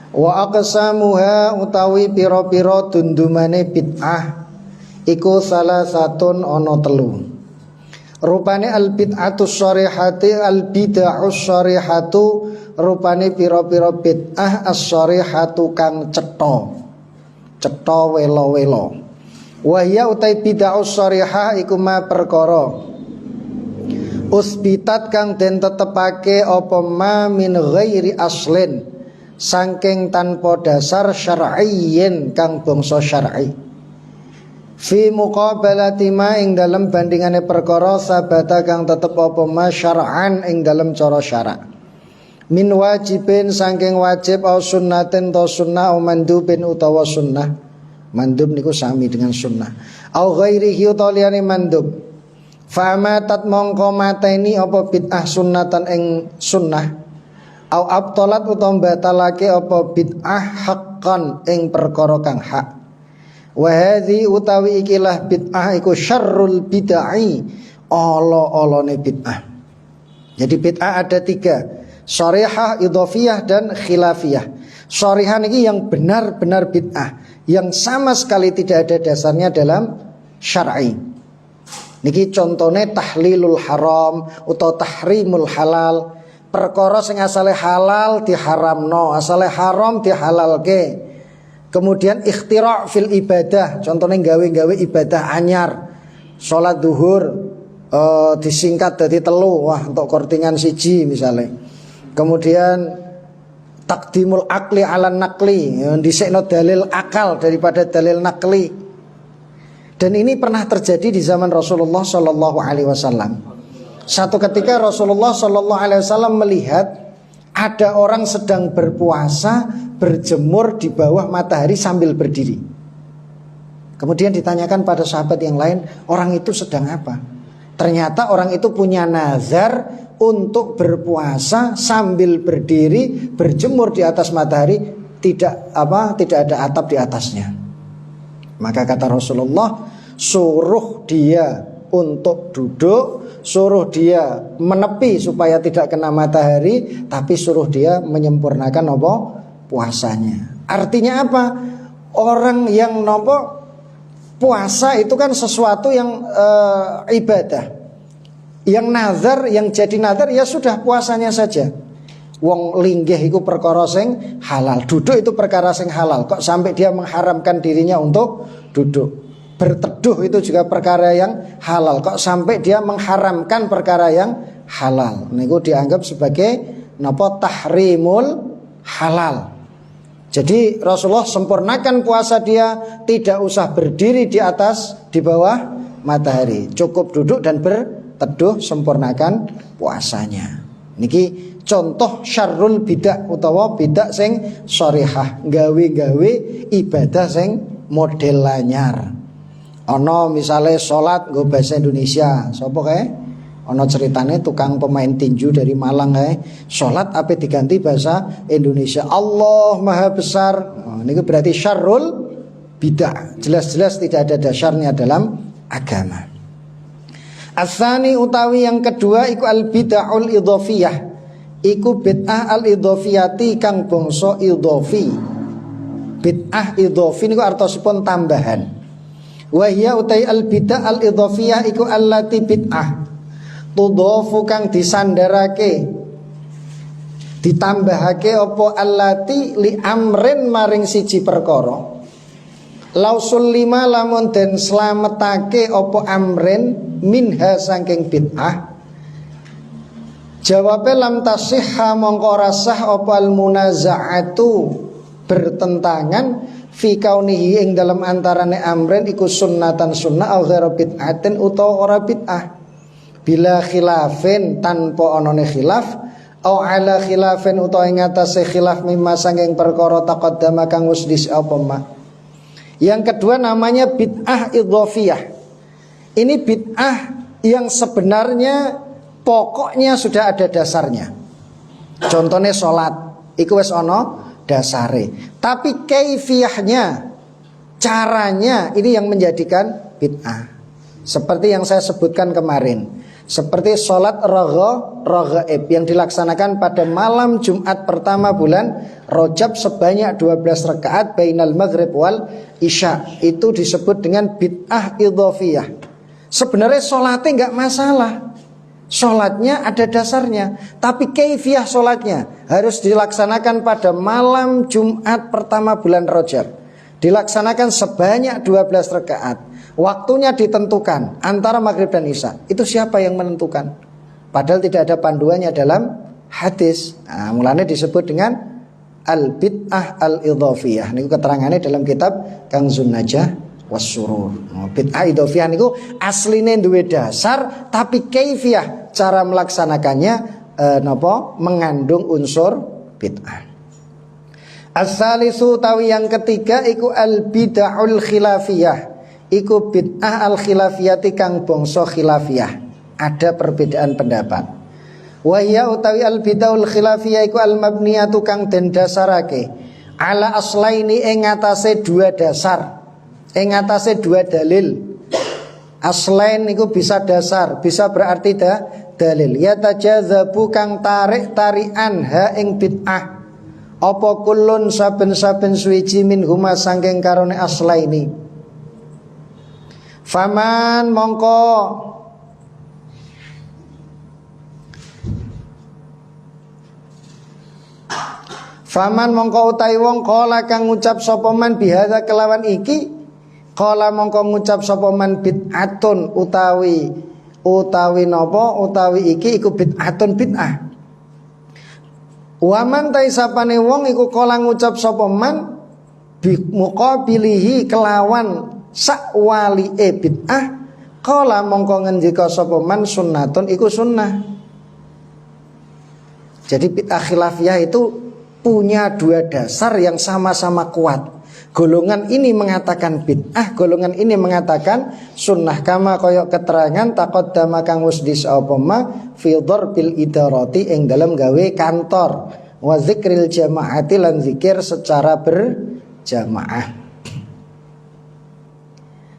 Wa aqsamuha utawi pira-pira dundumane bid'ah iku salah satun ana telu. Rupane al bid'atus syarihati al bid'ahus syarihatu rupane pira-pira bid'ah as-syarihatu kang cetha welo-welo. Wa hiya utai bid'ahus syarihah iku ma perkara usbitat kang den tetepake apa ma min ghairi aslin saking tanpa dasar syar'iyyin kang bangsa syar'i fi muqabalati ma ing dalem bandingane perkara sabata kang tetep apa ma syar'an ing dalem cara syara' min wajibin saking wajib au sunnatin to sunnah au mandubin utawa sunnah. Mandub niku sami dengan sunnah au ghairihi utawa mandub. Fa'amatat mongko mateni apa bid'ah sunnatan ing sunnah au abtalat utawa batalake apa bid'ah haqqan ing perkara kang hak. Wa hadhi utawi ikilah bid'ah iku syarrul bid'ai ala-alane bid'ah. Jadi bid'ah ada 3, syarihah, idhofiyah dan khilafiyah. Syarihah ini yang benar-benar bid'ah, yang sama sekali tidak ada dasarnya dalam syar'i. Niki contohnya tahlilul haram atau tahrimul halal. Perkara sing asale halal diharamno, asale haram dihalalke. Kemudian ikhtira' fil ibadah, contohnya gawe-gawe ibadah anyar. Salat zuhur disingkat dari 3, wah untuk kortingan siji misalnya. Kemudian takdimul akli ala nakli, dhisikno dalil akal daripada dalil nakli. Dan ini pernah terjadi di zaman Rasulullah Shallallahu Alaihi Wasallam. Satu ketika Rasulullah Shallallahu Alaihi Wasallam melihat ada orang sedang berpuasa berjemur di bawah matahari sambil berdiri. Kemudian ditanyakan pada sahabat yang lain, orang itu sedang apa? Ternyata orang itu punya nazar untuk berpuasa sambil berdiri berjemur di atas matahari, tidak ada atap di atasnya. Maka kata Rasulullah, suruh dia untuk duduk, suruh dia menepi supaya tidak kena matahari, tapi suruh dia menyempurnakan apa? Puasanya. Artinya apa? Orang yang puasa itu kan sesuatu yang ibadah. Yang nazar, yang jadi nazar ya sudah puasanya saja. Wong linggih itu perkara sing halal, duduk itu perkara sing halal. Kok sampai dia mengharamkan dirinya untuk duduk? Berteduh itu juga perkara yang halal. Kok sampai dia mengharamkan perkara yang halal? Niku dianggap sebagai tahrimul halal. Jadi Rasulullah sempurnakan puasa dia, tidak usah berdiri di atas, di bawah matahari. Cukup duduk dan berteduh, sempurnakan puasanya. Niki contoh syarrul bidah utawa bidah sing syarihah, gawe-gawe ibadah sing model anyar. Ana misale salat nggo bahasa Indonesia, sapa kae? Ana ceritane tukang pemain tinju dari Malang kae, salat ape diganti bahasa Indonesia. Allah Maha Besar. Oh, niku berarti syarrul bidah. Jelas-jelas tidak ada dasarnya dalam agama. Asani utawi yang kedua iku al bid'ahul idhofiyah. Iku bid'ah al idhofiyati kang bangsa idhofi. Bid'ah idhofi niku artosipun tambahan. Wa hiya utai al bid'ah al idhofiyah iku allati bid'ah tudhofu kang disandarake, ditambahake apa allati li amrin maring siji perkara. Lausul lima lamun den slametake apa amrin minha saking bid'ah. Jawabe lam tasihha mongko ora sah apa al munaza'atu bertentangan fi kaunihi ing dalam antarane amrin iku sunnatan sunnah au ghairu bid'atin utawa ora bid'ah. Bila khilafin tanpa onone khilaf au ala khilafin utawa ing atase khilaf mimma saking perkara taqaddama kang wis dis apa ma. Yang kedua namanya bid'ah idhofiyah. Ini bid'ah yang sebenarnya pokoknya sudah ada dasarnya. Contohnya sholat, iku wis ono dasare. Tapi kaifiyahnya, caranya ini yang menjadikan bid'ah. Seperti yang saya sebutkan kemarin. Seperti sholat raghaib yang dilaksanakan pada malam Jumat pertama bulan Rajab sebanyak 12 rakaat bainal maghrib wal isya. Itu disebut dengan bid'ah idhofiyah. Sebenarnya sholatnya enggak masalah, sholatnya ada dasarnya, tapi kaifiyah sholatnya harus dilaksanakan pada malam Jumat pertama bulan Rajab. Dilaksanakan sebanyak 12 rakaat. Waktunya ditentukan antara maghrib dan isya. Itu siapa yang menentukan? Padahal tidak ada panduannya dalam hadis. Nah, mulanya disebut dengan al-bid'ah al-idhofiyah. Ini keterangannya dalam kitab Kanzun Najah Wassurur. Bid'ah idhofiyah niku asline duwe dasar, tapi kaifiyah cara melaksanakannya mengandung unsur bid'ah. As-salisu tawi yang ketiga iku al-bid'ahul khilafiyah. Iku bid'ah al-khilafiyati kang bangsa khilafiyah. Ada perbedaan pendapat. Wa ya utawi al-bid'ahul khilafiyah iku al-mabniyatu kang den dasarake ala aslaini ing atase dua dasar. Ing atase dua dalil. Aslain iku bisa dasar, bisa berarti dalil. Ya tajazabu kang tarik tarian ha ing bid'ah. Apa kullun saben-saben suwiji min huma sangking karone aslaini. Faman mongko utawi wong kala kang ngucap sapa man bihadza kelawan iki, kala mongko ngucap sapa man bid'atun utawi iki iku bid'atun bid'ah. Waman ta sapane wong iku kala ngucap sapa man bi muqabilihi kelawan sakwali bid'ah, kala mongko ngendika sapa man sunnatun iku sunnah. Jadi bid'ah khilafiyah itu punya dua dasar yang sama-sama kuat. Golongan ini mengatakan bid'ah, golongan ini mengatakan sunnah. Kama koyok keterangan taqaddama kang wis disapa fi dzarbil idarati ing dalam gawe kantor, wa zikril jamaati lan zikir secara berjamaah.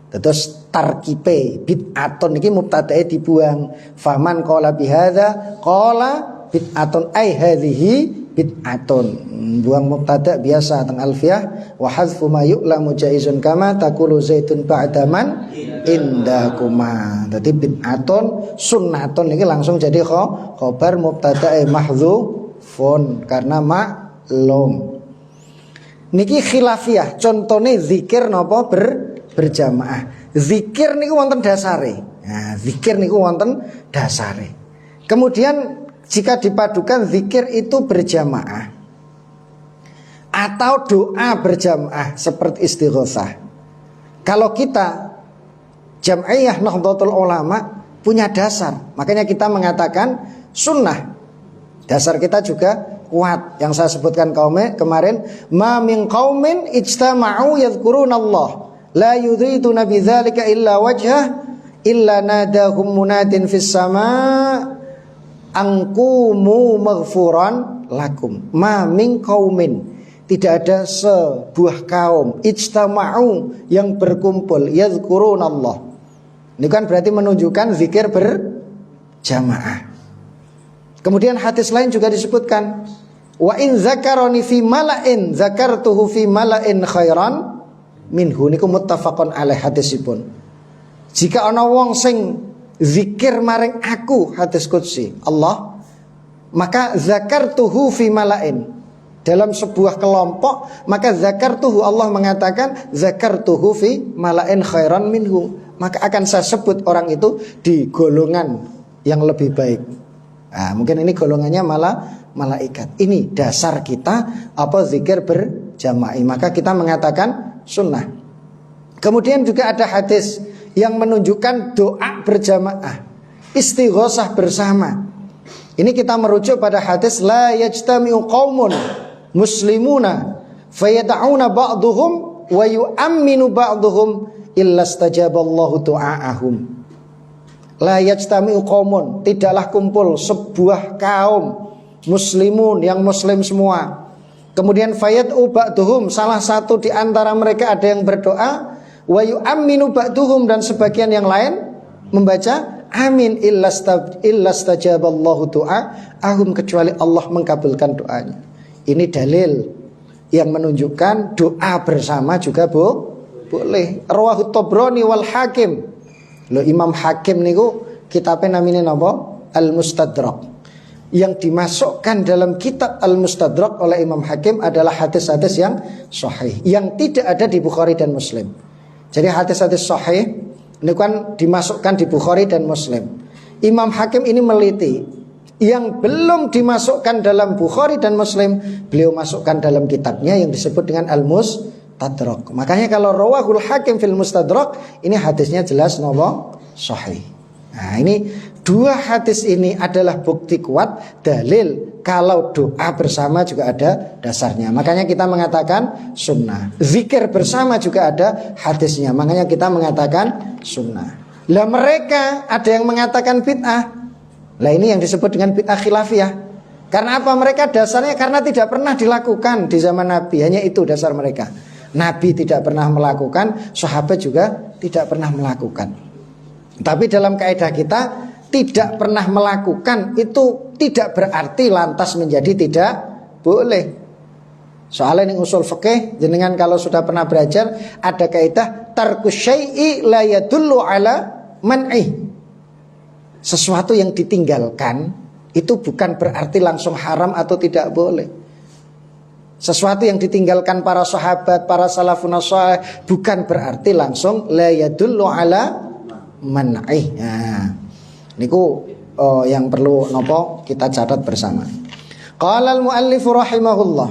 Terus tarkipe bid'atun iki mubtadae dibuang. Faman qala bihadza qala bid'atun ai hadhihi bid'atun. Buang mubtada biasa teng alfiyah. Wa hadzfu ma yu'lamu jaizun kama taqulu zaitun ba'da man indakuma. Dadi bid'atun sunnatun iki langsung jadi khabar mubtadae mahdzufun karena maklum. Niki khilafiyah. Contone zikir napa berjamaah. Zikir niku wonten dasare. Nah, zikir niku wonten dasare. Kemudian jika dipadukan zikir itu berjamaah atau doa berjamaah seperti istighosah. Kalau kita Jam'iyah Nahdlatul Ulama punya dasar, makanya kita mengatakan sunnah. Dasar kita juga kuat yang saya sebutkan kemarin, ma min qaumin ijtama'u yadhkurunallah la yuriduna bidzalika illa wajhah illa nadahum munadin fis sama' angkumu maghfuran lakum. Ma min qaumin, tidak ada sebuah kaum ijtama'u yang berkumpul yadhkurunallah. Ini kan berarti menunjukkan zikir berjamaah. Kemudian hadis lain juga disebutkan, wa in zakaroni fi mala'in zakartuhu fi mala'in khairan minhu. Niku muttafaqun alaih hadisipun. Jika ana wong sing zikir maring aku, hadis qudsi Allah, maka zakartuhu fi mala'in, dalam sebuah kelompok, maka zakartuhu, Allah mengatakan zakartuhu fi mala'in khairan minhu, maka akan saya sebut orang itu di golongan yang lebih baik. Nah, mungkin ini golongannya malah malaikat. Ini dasar kita apa zikir berjamaah, maka kita mengatakan sunnah. Kemudian juga ada hadis yang menunjukkan doa berjamaah, istighosah bersama. Ini kita merujuk pada hadis la yajtami'u qaumun muslimuna fayad'una ba'dhum wa yu'minu ba'dhum illa istajaballahu du'aahum. La yajtami'u qaumun, tidaklah kumpul sebuah kaum muslimun yang muslim semua. Kemudian fayad'u ba'dhum, salah satu di antara mereka ada yang berdoa, wa yu'minu ba'dhum, dan sebagian yang lain membaca amin illastajaballahu du'a ahum, kecuali Allah mengkabulkan doanya. Ini dalil yang menunjukkan doa bersama juga boleh. Rawahu Tabrani wal Hakim. Loh, Imam Hakim niku kitabnya namanya napa? Al-Mustadrak. Yang dimasukkan dalam kitab Al-Mustadrak oleh Imam Hakim adalah hadis-hadis yang sahih, yang tidak ada di Bukhari dan Muslim. Jadi hadis-hadis sahih ini kan dimasukkan di Bukhari dan Muslim. Imam Hakim ini meliti yang belum dimasukkan dalam Bukhari dan Muslim, beliau masukkan dalam kitabnya yang disebut dengan Al-Mustadrak. Makanya kalau rawahul Hakim fil Mustadrak, ini hadisnya jelas napa? Sahih. Nah, ini dua hadis ini adalah bukti kuat, dalil kalau doa bersama juga ada dasarnya. Makanya kita mengatakan sunnah. Zikir bersama juga ada hadisnya. Makanya kita mengatakan sunnah. Lah mereka ada yang mengatakan bid'ah. Lah ini yang disebut dengan bid'ah khilafiyah. Karena apa? Mereka dasarnya karena tidak pernah dilakukan di zaman Nabi. Hanya itu dasar mereka. Nabi tidak pernah melakukan, sahabat juga tidak pernah melakukan. Tapi dalam kaidah kita, tidak pernah melakukan itu tidak berarti lantas menjadi tidak boleh. Soalnya ini usul fikih, jenengan kalau sudah pernah belajar, ada kaidah tarkus syai'i la yadullu ala man'i. Sesuatu yang ditinggalkan itu bukan berarti langsung haram atau tidak boleh. Sesuatu yang ditinggalkan para sahabat, para salafun salih, bukan berarti langsung la yadullu ala man'i. Nah, niku yang perlu nopo kita catat bersama. Qala al-muallif rahimahullah.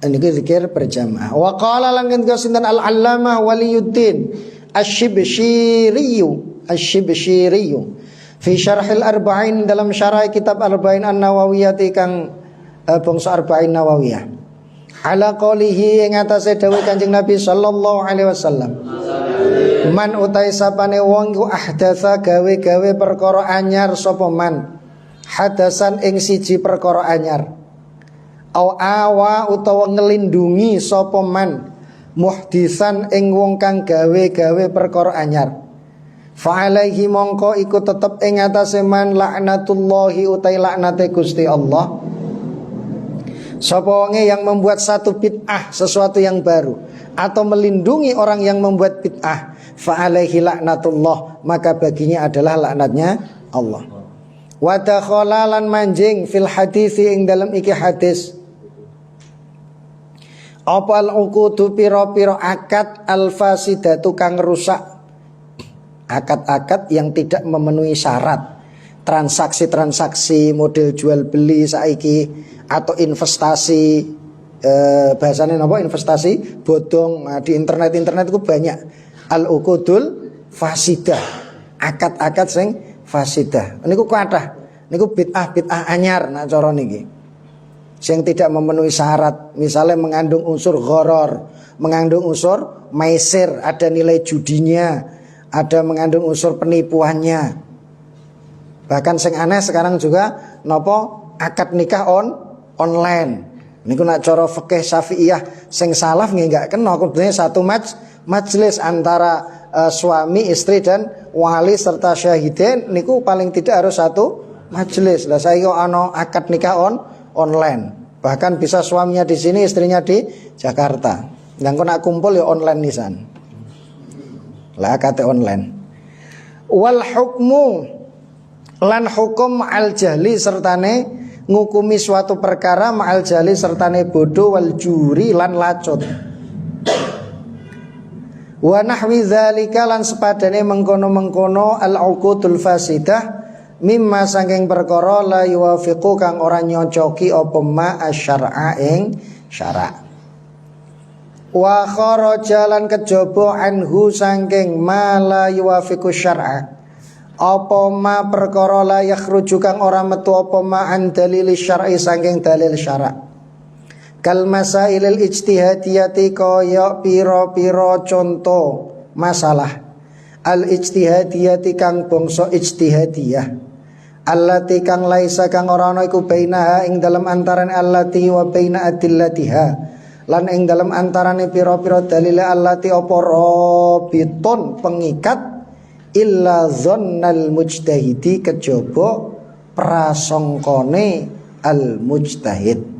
Ini zikir berjamaah. Wa qala lan sinten al-allamah Waliyuddin Asy-Syibsyiri fi syarhil arba'in, dalam syarah kitab Arba'in An-Nawawiyah kang bangsa Arba'in Nawawiyah. Ala qalihi ing atase dawuh Kanjeng Nabi sallallahu alaihi wasallam. Man utai sapane wong ku ahdatsa gawe-gawe perkara anyar sapa man. Hadasan ing siji perkara anyar. Au awa utawa ngelindungi sapa man. Muhdisan ing wong kang gawe-gawe perkara anyar. Fa alaihi mongko iku tetep ing atase man laknatullahi utai laknate Gusti Allah. Sapa wonge yang membuat satu bid'ah, sesuatu yang baru, atau melindungi orang yang membuat bid'ah, fa alaihi laknatullah, maka baginya adalah laknatnya Allah. Wa dakhala lan manjing fil hadisi ing dalam iki hadis. Apa al-uqudu pira-pira akad al-fasidatu kang rusak. Akad-akad yang tidak memenuhi syarat. Transaksi-transaksi model jual beli saiki atau investasi, bahasanya apa, investasi bodong. Nah, di internet itu banyak al-uqudul fasidah, akad-akad sing fasidah. Niku kathah, niku bid'ah anyar nak cara niki, sing tidak memenuhi syarat. Misalnya mengandung unsur gharar, mengandung unsur maisir, ada nilai judinya, ada mengandung unsur penipuannya. Bahkan sing aneh sekarang juga nopo akad nikah online. Niku nak cara fikih Syafi'iyah sing salaf nggih enggak kena, kudune satu majelis antara suami, istri dan wali serta syahidin, niku paling tidak harus satu majelis. Lah saiki kok ana akad nikah online. Bahkan bisa suaminya di sini, istrinya di Jakarta. Yang kok nak kumpul ya online nisan. Lah akad online. Wal hukmu lan hukum al jahli sertane ngukumi suatu perkara ma'al jahli sertane bodoh wal juri lan lacut. Wa nahwi dzalika lan sepadane mengkono-mengkono al uqudul fasidah mimma saking perkara la yuwafiqu kang ora nyocoki apa ma asyara ing syara. Wa kharaja lan kejaba anhu saking ma la yuwafiqu syar'a. Apa ma perkara la yakhruju kang ora metu apa ma an dalil syar'i saking dalil syara'. Kal masailil ijtihadiyati kaya pira-pira contoh masalah al ijtihadiyati kang bangsa ijtihadiyah, allati kang laisa kang ora ana iku bainaha ing dalam antarane allati wa baina adillatiha, lan ing dalam antarane pira-pira dalile allati apa rabitun pengikat illa dzannal mujtahidi kejaba prasangkane al mujtahid.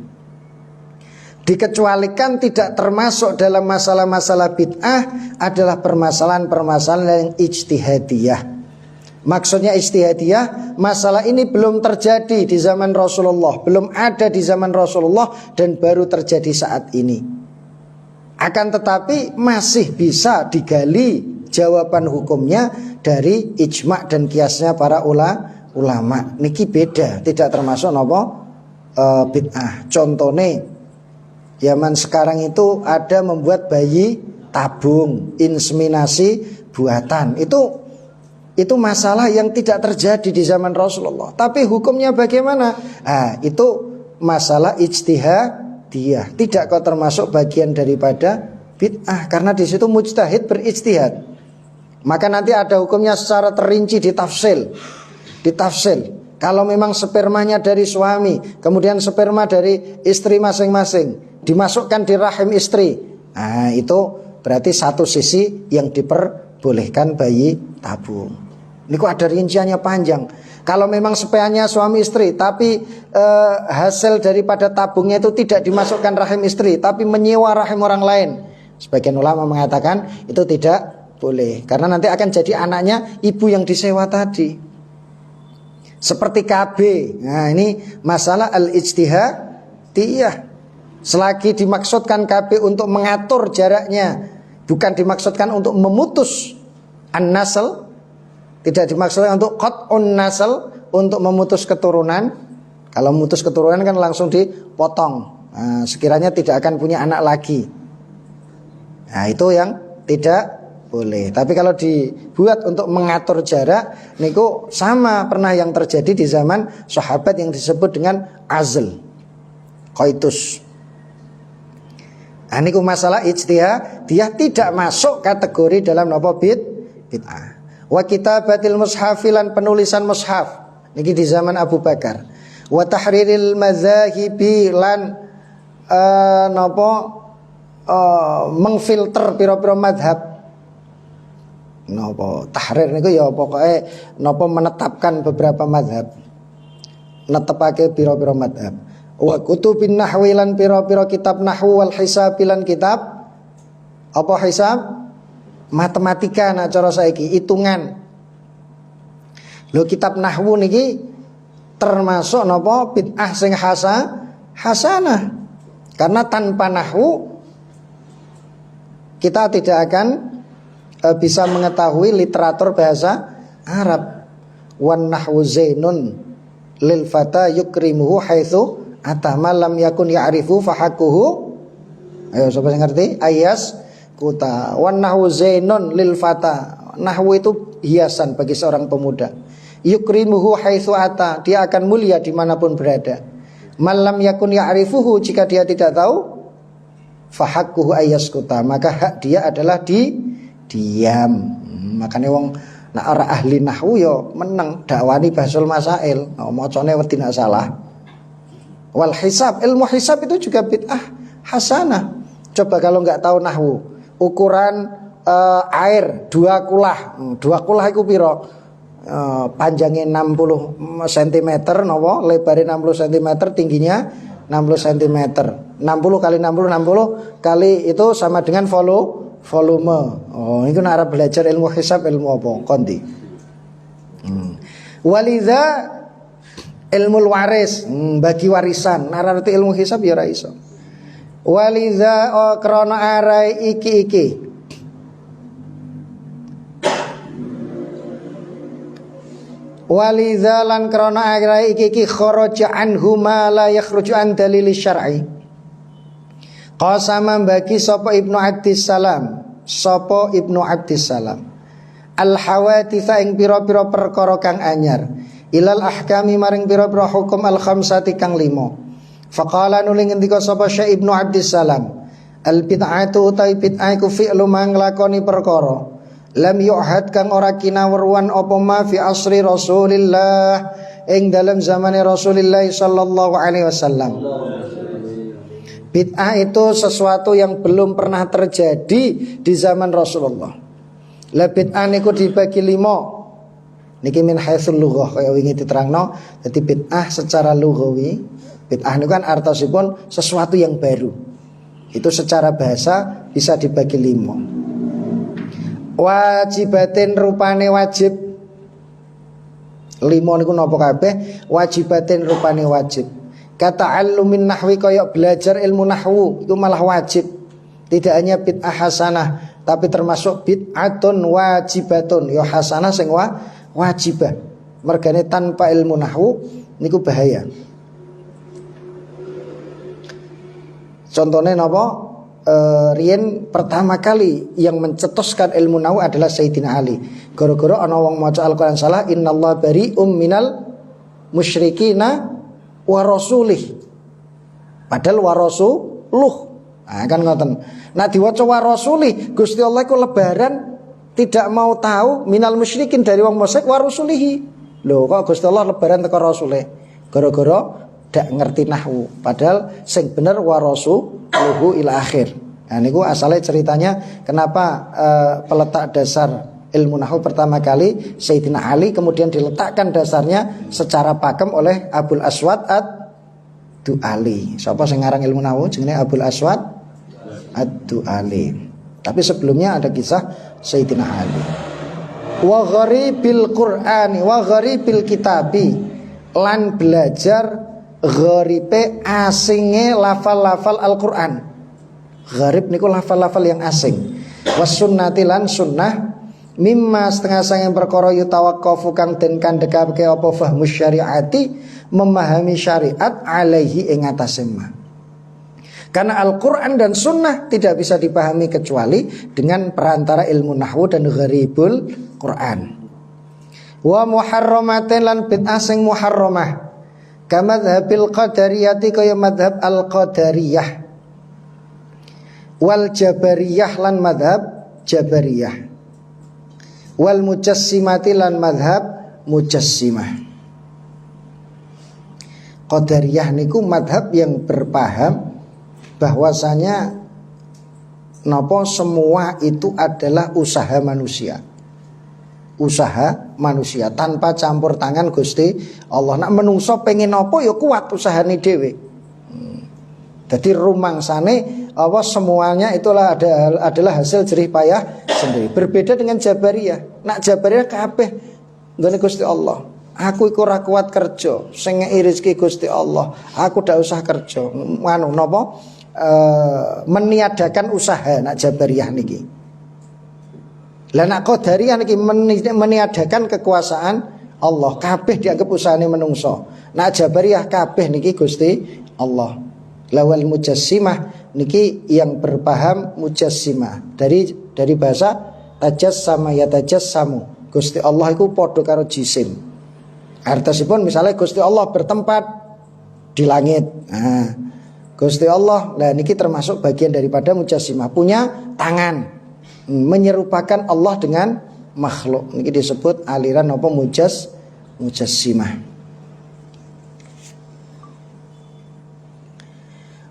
Dikecualikan tidak termasuk dalam masalah-masalah bid'ah adalah permasalahan-permasalahan yang ijtihadiyah. Maksudnya ijtihadiyah, masalah ini belum terjadi di zaman Rasulullah, belum ada di zaman Rasulullah dan baru terjadi saat ini. Akan tetapi masih bisa digali jawaban hukumnya dari ijma' dan kiasnya para ulama. Niki beda, tidak termasuk bid'ah. Contohnya zaman sekarang itu ada membuat bayi tabung, inseminasi buatan. Itu masalah yang tidak terjadi di zaman Rasulullah. Tapi hukumnya bagaimana? Itu masalah ijtihadiyah. Tidak kok termasuk bagian daripada bid'ah, karena di situ mujtahid berijtihad. Maka nanti ada hukumnya secara terinci ditafsil. Kalau memang spermanya dari suami, kemudian sperma dari istri masing-masing dimasukkan di rahim istri, itu berarti satu sisi yang diperbolehkan bayi tabung. Ini kok ada rinciannya panjang. Kalau memang spermanya suami istri, tapi hasil daripada tabungnya itu tidak dimasukkan rahim istri, tapi menyewa rahim orang lain, sebagian ulama mengatakan itu tidak boleh, karena nanti akan jadi anaknya ibu yang disewa tadi. Seperti KB. Nah, ini masalah al-ijtihadiyah. Selagi dimaksudkan KB untuk mengatur jaraknya, bukan dimaksudkan untuk memutus an-nasl, tidak dimaksudkan untuk qat'un nasl, untuk memutus keturunan. Kalau memutus keturunan kan langsung dipotong. Sekiranya tidak akan punya anak lagi. Itu yang tidak boleh. Tapi kalau dibuat untuk mengatur jarak, niku sama pernah yang terjadi di zaman sahabat yang disebut dengan azl, koitus. Niku masalah ijtihad, dia tidak masuk kategori dalam bid'ah. Wa kitabatil mushafilan, penulisan mushaf niki di zaman Abu Bakar. Wa tahriril madzahibi lan mengfilter pira-pira madhab. Tahrir niku ya pokoke menetapkan beberapa madhab, netepake pira-pira madhab. Wa kutubin nahwi lan pira-pira kitab nahwu wal hisab lan kitab apa hisab? Matematika, cara saiki hitungan. Kitab nahwu niki termasuk bid'ah sing hasanah. Karena tanpa nahwu kita tidak akan bisa mengetahui literatur bahasa Arab. Wan nahwu zainun lil fata yukrimuhu haitsu atama lam yakun ya'rifu fahakuhu. Ayo siapa yang ngerti? Ayas kuta. Wan nahwu zainun lil fata. Nahwu itu hiasan bagi seorang pemuda. Yukrimuhu haitsu ata, dia akan mulia dimanapun berada. Malam yakun ya'rifuhu, jika dia tidak tahu, fahakuhu ayas kuta, maka hak dia adalah diam. Makanya wong nak ora ahli nahwu yo meneng dakwani basul masail, macane wedi nak salah. Wal hisab, ilmu hisab itu juga bid'ah hasanah. Coba kalau nggak tahu nahwu, ukuran air 2 kulah. 2 kulah itu piro? Panjangnya 60 cm, lebarnya 60 cm, tingginya 60 cm. 60 kali 60 kali itu sama dengan volume. Ini kan arah belajar ilmu hisab, ilmu apa? Kondi. Walidha ilmu waris, bagi warisan. Arti ilmu hisab ya ora iso. Walidha krana arai iki. Walidha lan krana arai iki kharaja anhu ma la yakhruju an dalil syar'i. Qasama bagi sapa Ibnu Abdissalam, al hawaditsa ing pira-pira perkara kang anyar, ilal ahkami maring pira-pira hukum al khamsati kang 5. Faqala nuling ngendika sapa Syekh Ibnu Abdissalam, al bid'atu utai bid'ah iku fi'lu manglakoni perkara lam yu'had kang ora kinawruan apa ma fi asri Rasulillah ing dalam zamane Rasulullah sallallahu alaihi wasallam. Bid'ah itu sesuatu yang belum pernah terjadi di zaman Rasulullah. La bid'ah niku dibagi 5. Niki min haitsul lughah kaya wingi diterangno. Dadi bid'ah secara lughawi, bid'ah niku kan artosipun sesuatu yang baru. Itu secara bahasa bisa dibagi 5. Wajibatin rupane wajib. 5 niku napa kabeh? Wajibatin rupane wajib. Kata alumin nahwi kaya belajar ilmu nahwu itu malah wajib. Tidak hanya bid'ah hasanah, tapi termasuk bid'atun wajibatun. Ya hasanah sing wajibah. Mergane tanpa ilmu nahwu niku bahaya. Contohnya napa? Riyen pertama kali yang mencetuskan ilmu nahwu adalah Sayyidina Ali. Gara-gara ana wong maca Al-Qur'an salah, innallaha bari'um minal musyrikina wa rasulih. Padahal wa rasuluh. Nah, kan ngoten. Nah diwaca wa rasulih, Gusti Allah iku lebaran tidak mau tahu minal musyrikin dari wong musyrik wa rasulihi. Lho kok Gusti Allah lebaran teko rasule? Gara-gara dak ngerti nahwu. Padahal sing bener wa rasuluhu ila akhir. Nah niku asalnya ceritanya kenapa peletak dasar ilmu nahwu pertama kali Sayyidina Ali, kemudian diletakkan dasarnya secara pakem oleh Abul Aswad Ad-Du'ali. Sapa sing ngarang ilmu nahwu jenenge Abul Aswad Ad-Du'ali. Tapi sebelumnya ada kisah Sayyidina Ali. Wa gharibil Qur'ani wa gharibil kitabi, lan belajar gharibe asinge lafal-lafal Al-Qur'an. Gharib niku lafal-lafal yang asing. Was sunnati lan sunnah mimma setengah sange perkara yutawaqqafu kang den kandhekake apa fahmu syariati, memahami syariat alaihi ing atase ma. Karena Al-Quran dan Sunnah tidak bisa dipahami kecuali dengan perantara ilmu nahwu dan gharibul Quran. Wa muharramatin lan bid'ah sing muharramah, kamadhabil qadariyati kaya madhab al-qadariyah, wal jabariyah lan madhab jabariyah, wal mujassimati lan madhab mujassimah. Qadariyah niku madhab yang berpaham bahwasanya napa semua itu adalah usaha manusia. Usaha manusia tanpa campur tangan Gusti Allah. Nak menungso pengen napa ya kuat usahane dhewe. Jadi rumangsane apa semuanya itulah adalah hasil jerih payah sendiri. Berbeda dengan Jabariyah. Nak Jabariyah kabeh nggone Gusti Allah. Aku iku ora kuat kerja, sing ngeki rezeki Gusti Allah. Aku ndak usah kerja. Anu napa? Meniadakan usaha nak Jabariyah niki. Lah nak Qadariyah niki meniadakan kekuasaan Allah. Kabeh dianggap usahane menungso. Nak Jabariyah kabeh niki Gusti Allah. Lawal mujassimah niki yang berpaham mujassimah. Dari bahasa tajassama ya tajassamu. Gusti Allah iku padha karo jisim. Artosipun misalnya Gusti Allah bertempat di langit. Nah, Gusti Allah, nah niki termasuk bagian daripada mujassimah, punya tangan, menyerupakan Allah dengan makhluk. Niki disebut aliran apa mujassimah.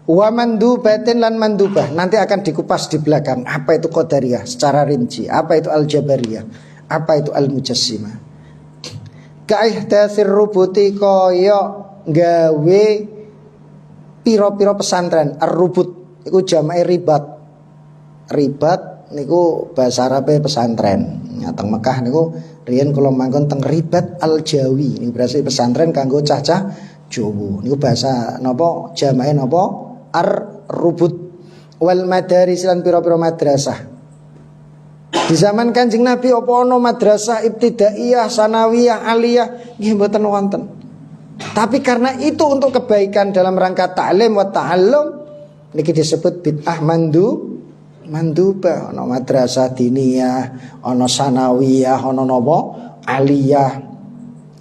Wa mandubatin lan mandubah, nanti akan dikupas di belakang. Apa itu Qadariyah secara rinci, apa itu Al-Jabariyah, apa itu Al-Mujassimah. Kaihdasir rubuti kaya gawe piro-piro pesantren. Ar-rubut niku jamae ribat. Ribat niku bahasa Arabe pesantren. Teng Mekah niku riyen kula manggon teng Ribat Al-Jawi. Niku berarti pesantren kanggo cah-cah Jawa. Niku bahasa napa jamae napa? Ar-rubut. Wal madaris lan piro-piro madrasah. Di zaman Kanjeng Nabi apa ana madrasah ibtidaiyah, sanawiyah, aliyah? Nggih mboten wonten. Tapi karena itu untuk kebaikan dalam rangka ta'lim wa ta'allum, niki disebut bid'ah mandubah. Ana madrasah diniyah, ana sanawiyah, ana napa aliyah.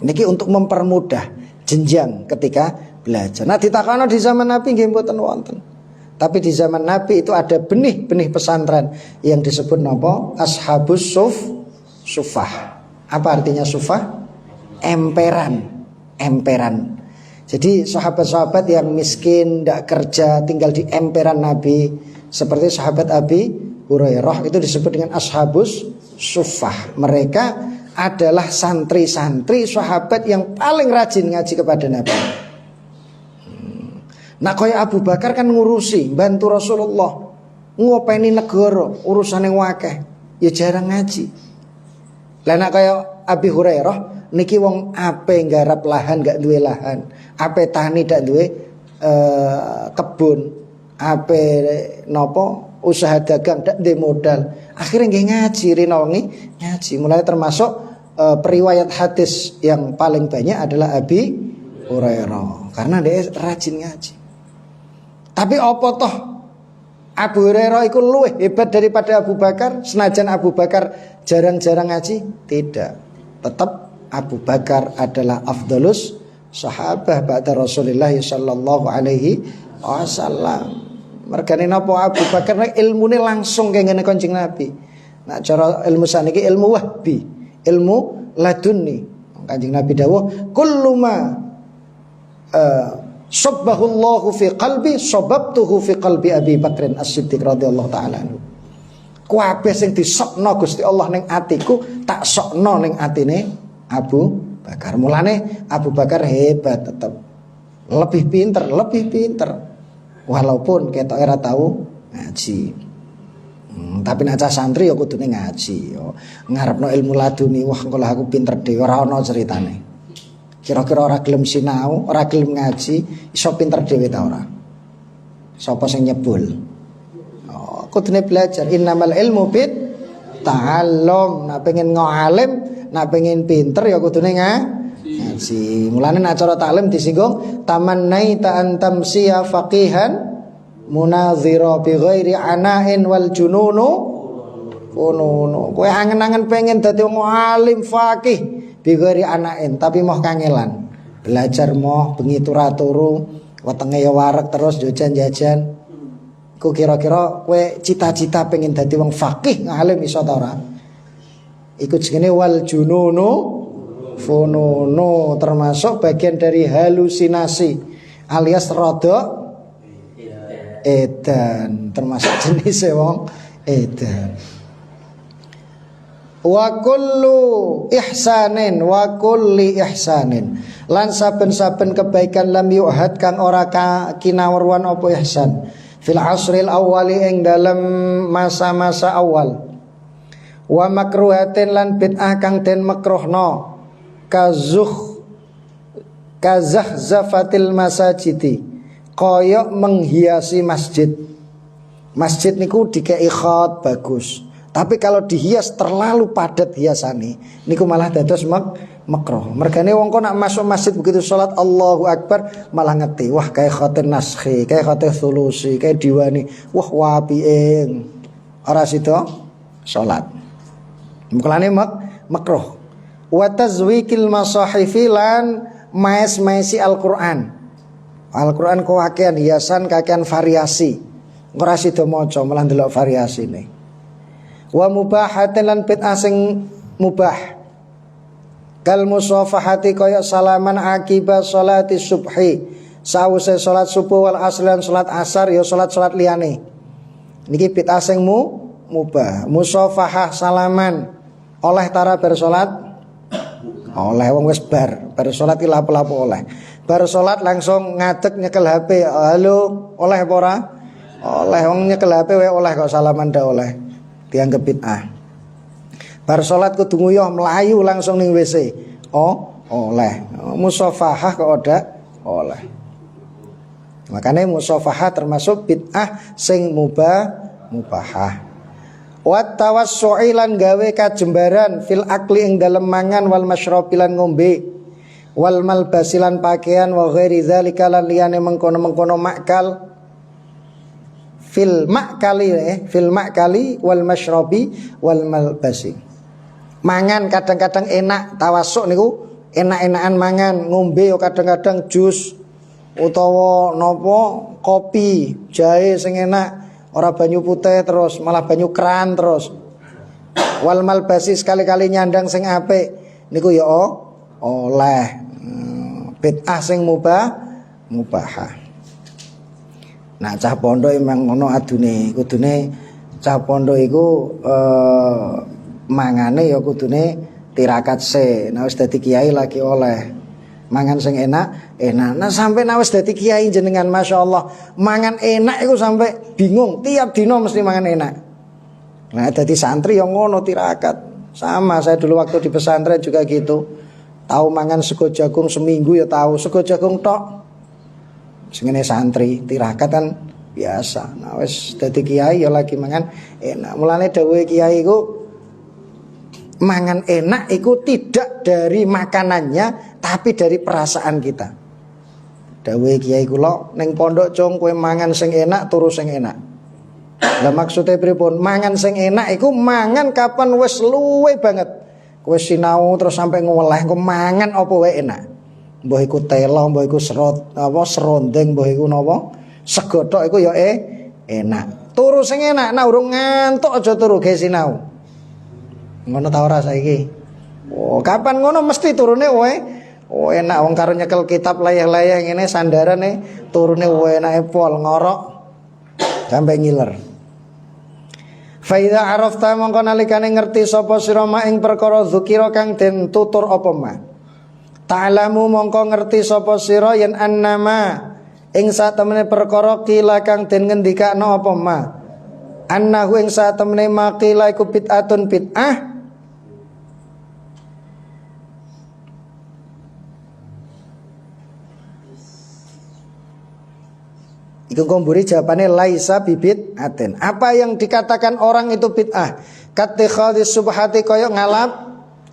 Niki untuk mempermudah jenjang ketika belajar. Nah ditakana di zaman Nabi nggih mboten wonten. Tapi di zaman Nabi itu ada benih-benih pesantren yang disebut napa? Ashabus sufah. Apa artinya sufah? Emperan. Jadi sahabat-sahabat yang miskin, tidak kerja, tinggal di emperan Nabi, seperti sahabat Abi Hurairah, itu disebut dengan ashabus suffah. Mereka adalah santri-santri sahabat yang paling rajin ngaji kepada Nabi. Nah kaya Abu Bakar kan ngurusi, bantu Rasulullah, ngopeni negara, urusane wakeh, ya jarang ngaji. Lah nek kaya Abi Hurairah niki wong ape nggarap lahan gak duwe lahan, ape tani gak duwe kebun, ape napa usaha dagang gak duwe modal. Akhirnya nggih ngaji rina wengi ngaji. Mulai termasuk periwayat hadis yang paling banyak adalah Abi Hurairah karena dia rajin ngaji. Tapi apa toh Abu Hurairah itu luwih hebat daripada Abu Bakar senajan Abu Bakar jarang-jarang ngaji? Tidak. Tetap Abu Bakar adalah afdalus sahabah ba'da Rasulullah sallallahu alaihi wasallam. Mergane napa Abu Bakar ilmune langsung kaya ngene Kanjeng Nabi. Nah cara ilmu saniki ilmu wahbi, ilmu ladunni. Kanjeng Nabi dawuh kullu ma sabbahullahu fi qalbi sababtuhu fi qalbi Abi Bakrin As-Siddiq radhiyallahu taala anhu. Kabeh sing disokno Gusti Allah ning atiku tak sokno ning atine Abu Bakar. Mulane Abu Bakar hebat tetep. Lebih pinter. Walaupun ketok ora tahu ngaji. Tapi nek cah santri ya kudune ngaji. Ngarepno ilmu laduni, wah engko aku pinter dhewe ora ana ceritane. Kira-kira ora gelem sinau, ora gelem ngaji, iso pinter dhewe ta ora? Sapa sing nyebul? Kudune belajar. Innamal ilmu bit ta'allum. Nak pengen ngalim, nak pengen pinter ya kudune ngaji. Mulane nek cara taklim disinggung tamannaita an tamsiya faqihan munazira bi ghairi ana'in wal jununu fununu. Kowe angen-angen pengen dadi wong alim faqih bi ghairi ana'in tapi moh kangelan. Belajar moh bengi turu wetenge ya wareg terus jajan-jajan. Ku kira-kira kowe cita-cita pengen dadi wong faqih ngalim iso ta ora? Iku jenenge wal jununu fununu, termasuk bagian dari halusinasi alias rodok edan, termasuk jenis wong edan. Wa kullu ihsanin wa kulli ihsanin lan saben-saben kebaikan lam yu'had kang ora kinawruan apa ihsan fil asril awwali ing dalam masa-masa awal. Wa makruhatin lan bid'ah kang den makruhna kazahzafatil masajidi koyok menghiasi masjid. Masjid niku dikei khat bagus, tapi kalau dihias terlalu padat hiasane niku malah dados makruh. Mergane wong kok nak masuk masjid begitu salat Allahu Akbar malah ngeti, wah kayak khatir naskhi, kayak khatir thulusi, kayak diwani, wah wapiing ora sida salat. Mulane makruh. Wa tazwikil masahifi lan maes-maesi Al-Qur'an. Al-Qur'an kok kakean hiasan, kakean variasi. Ora sida maca malah ndelok variasine. Wa mubahatin lan bid'ah sing mubah. Kal musafahati kaya salaman akiba salati subhi. Sause salat subuh wal asr lan salat asar ya salat-salat liyane. Niki bid'ah sing mubah. Musafahah salaman oleh tara bersolat oleh wong wis bar salat iki lapo-lapo oleh. Bar salat langsung ngadeg nyekel HP. Halo, oleh apa ora? Oleh wong nyekel HP wae oleh kok salaman ndak oleh. Dianggap bid'ah. Bar salat kudu nguyuh mlayu langsung ning WC. Oh, oleh. Musafahah kok ora oleh. Makanya musafahah termasuk bid'ah sing mubahah. Wat tawassu'i lan gawe kajembaran fil akli ing dalem mangan wal masyrabi lan ngombe wal malbasi lan pakaian wa ghairi dzalika lan liyane mengkono-mengkono makal fil makali wal masyrabi wal malbasi. Mangan kadang-kadang enak, tawassuk niku enak-enakan mangan, ngombe kadang-kadang jus utawa napa kopi, jahe sing enak. Ora banyu putih terus, malah banyu keran terus. Wal malbasi sekali-kali nyandang sing apik niku ya oleh. Bid'ah sing mubahah. Nah cah pondok emang ngono adune, kudune cah pondok iku mangane ya kudune tirakat se. Nah wis dadi kiai lagi oleh mangan sing enak. Nah sampai wis dadi kiai jenengan masyaallah, mangan enak iku sampai bingung, tiap dino mesti mangan enak. Nah dadi santri yang ngono tirakat. Sama saya dulu waktu di pesantren juga gitu. Tahu mangan sego jagung seminggu ya tahu, sego jagung tok. Sengene santri tirakat kan biasa. Nah wis dadi kiai ya lagi mangan enak. Mulane dawuhe kiai iku mangan enak iku tidak dari makanannya tapi dari perasaan kita. Dawuhe kiai kula ning pondok cung kowe mangan sing enak turu sing enak. Lah maksudnya pripun? Mangan sing enak iku mangan kapan wis luwe banget. Kowe sinau terus sampai ngweleh kok mangan apa wae enak. Mbah iku telo, mbah iku serondeng, mbah iku napa? Sego tok iku ya enak. Turu sing enak, nek urung ngantuk aja turu ge sinau. Ngono ta ora saiki? Oh, kapan ngono mesti turune wae. Oh, enak wong karo nyekel kitab layah-layah ngene sandarane turune wae enake pol ngorok sampai ngiler. Fa iza arafta mongko nalikane ngerti sapa sira mak ing perkara dzikira kang den tutur apa ma. Ta'lamu mongko ngerti sapa sira yen annama ing satemene perkara kila kang den ngendikakno apa ma. Annahu ing satemene maqila iku bid'atun bid'ah. Iku komburi jawabane laisa bibit aten. Apa yang dikatakan orang itu bid'ah? Katikhadis subhati koyok ngalap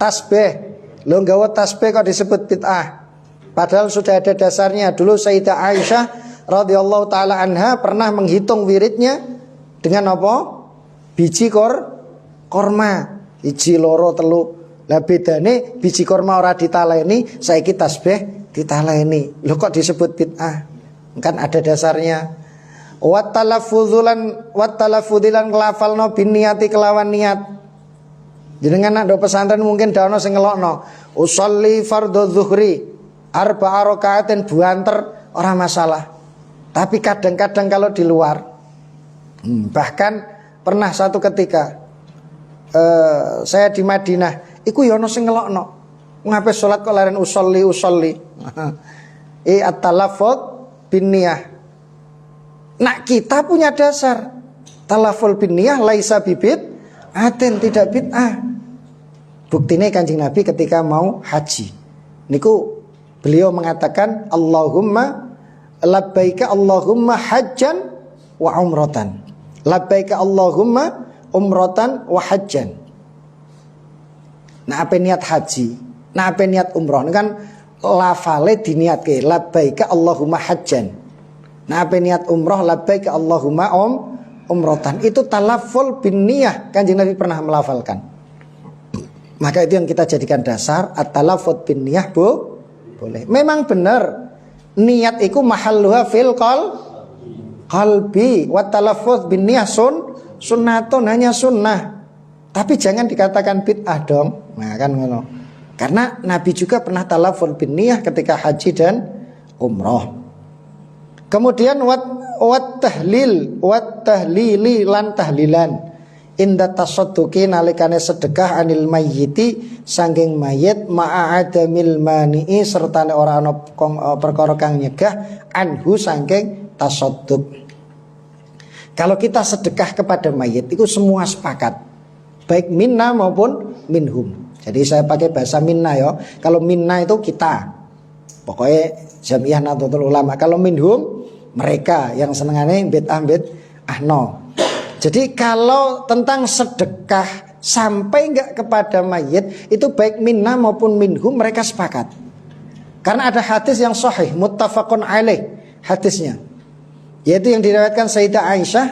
tasbih. Lo nggawa tasbih kok disebut bid'ah. Padahal sudah ada dasarnya. Dulu Sayyidah Aisyah radhiyallahu taala anha pernah menghitung wiridnya dengan apa? Biji korma. Biji loro telu. Lah bedane biji korma ora ditaleni, saiki tasbih ditaleni. Lho kok disebut bid'ah? Kan ada dasarnya. Wat talaffudzilan nglafalno bin niati kelawan niat. Jenengan nak do pesantren mungkin daono sing ngelokno usolli fardhu dzuhri arba'a rakaatin buanter ora masalah. Tapi kadang-kadang kalau di luar bahkan pernah satu ketika saya di Madinah iku ya ono sing ngelokno ngape salat kok laren usolli at-talaffuz bin niyah. Nak kita punya dasar talaful bin niyah laisa bibit aten tidak bid'ah. Buktine Kanjeng Nabi ketika mau haji niku beliau mengatakan Allahumma labbaika Allahumma hajjan wa umratan. Labbaika Allahumma umratan wa hajjan. Nah apa niat haji, nah apa niat umroh ini kan lafale diniatke labbaika Allahumma hajjan. Nah apa niat umroh labbaika Allahumma umrotan. Itu talaful bin niyah Kanjeng Nabi pernah melafalkan. Maka itu yang kita jadikan dasar at-talaffuz bin niyah boleh. Memang benar niat itu mahalluha fil qalbi wa talaffuz bin niyah sunnatun hanya sunnah. Tapi jangan dikatakan bid'ah dong. Nah kan ngono. Karena Nabi juga pernah talaffuz bin niyah ketika haji dan umroh. Kemudian wat tahlili lan tahlilan inda tasadduqi nalikane sedekah anil mayyiti sangking mayit ma'adamil mani'i serta ora ana perkara kang nyegah anhu sangking tasadduq. Kalau kita sedekah kepada mayit itu semua sepakat, baik minna maupun minhum. Jadi saya pakai bahasa minna ya. Kalau minna itu kita, pokoknya Jamiah Nahdlatul Ulama. Kalau minhum mereka yang senengane bid'ah no. Jadi kalau tentang sedekah sampai enggak kepada mayit itu baik minna maupun minhum mereka sepakat. Karena ada hadis yang sahih muttafaqun alaih hadisnya. Yaitu yang diriwayatkan Sayyidah Aisyah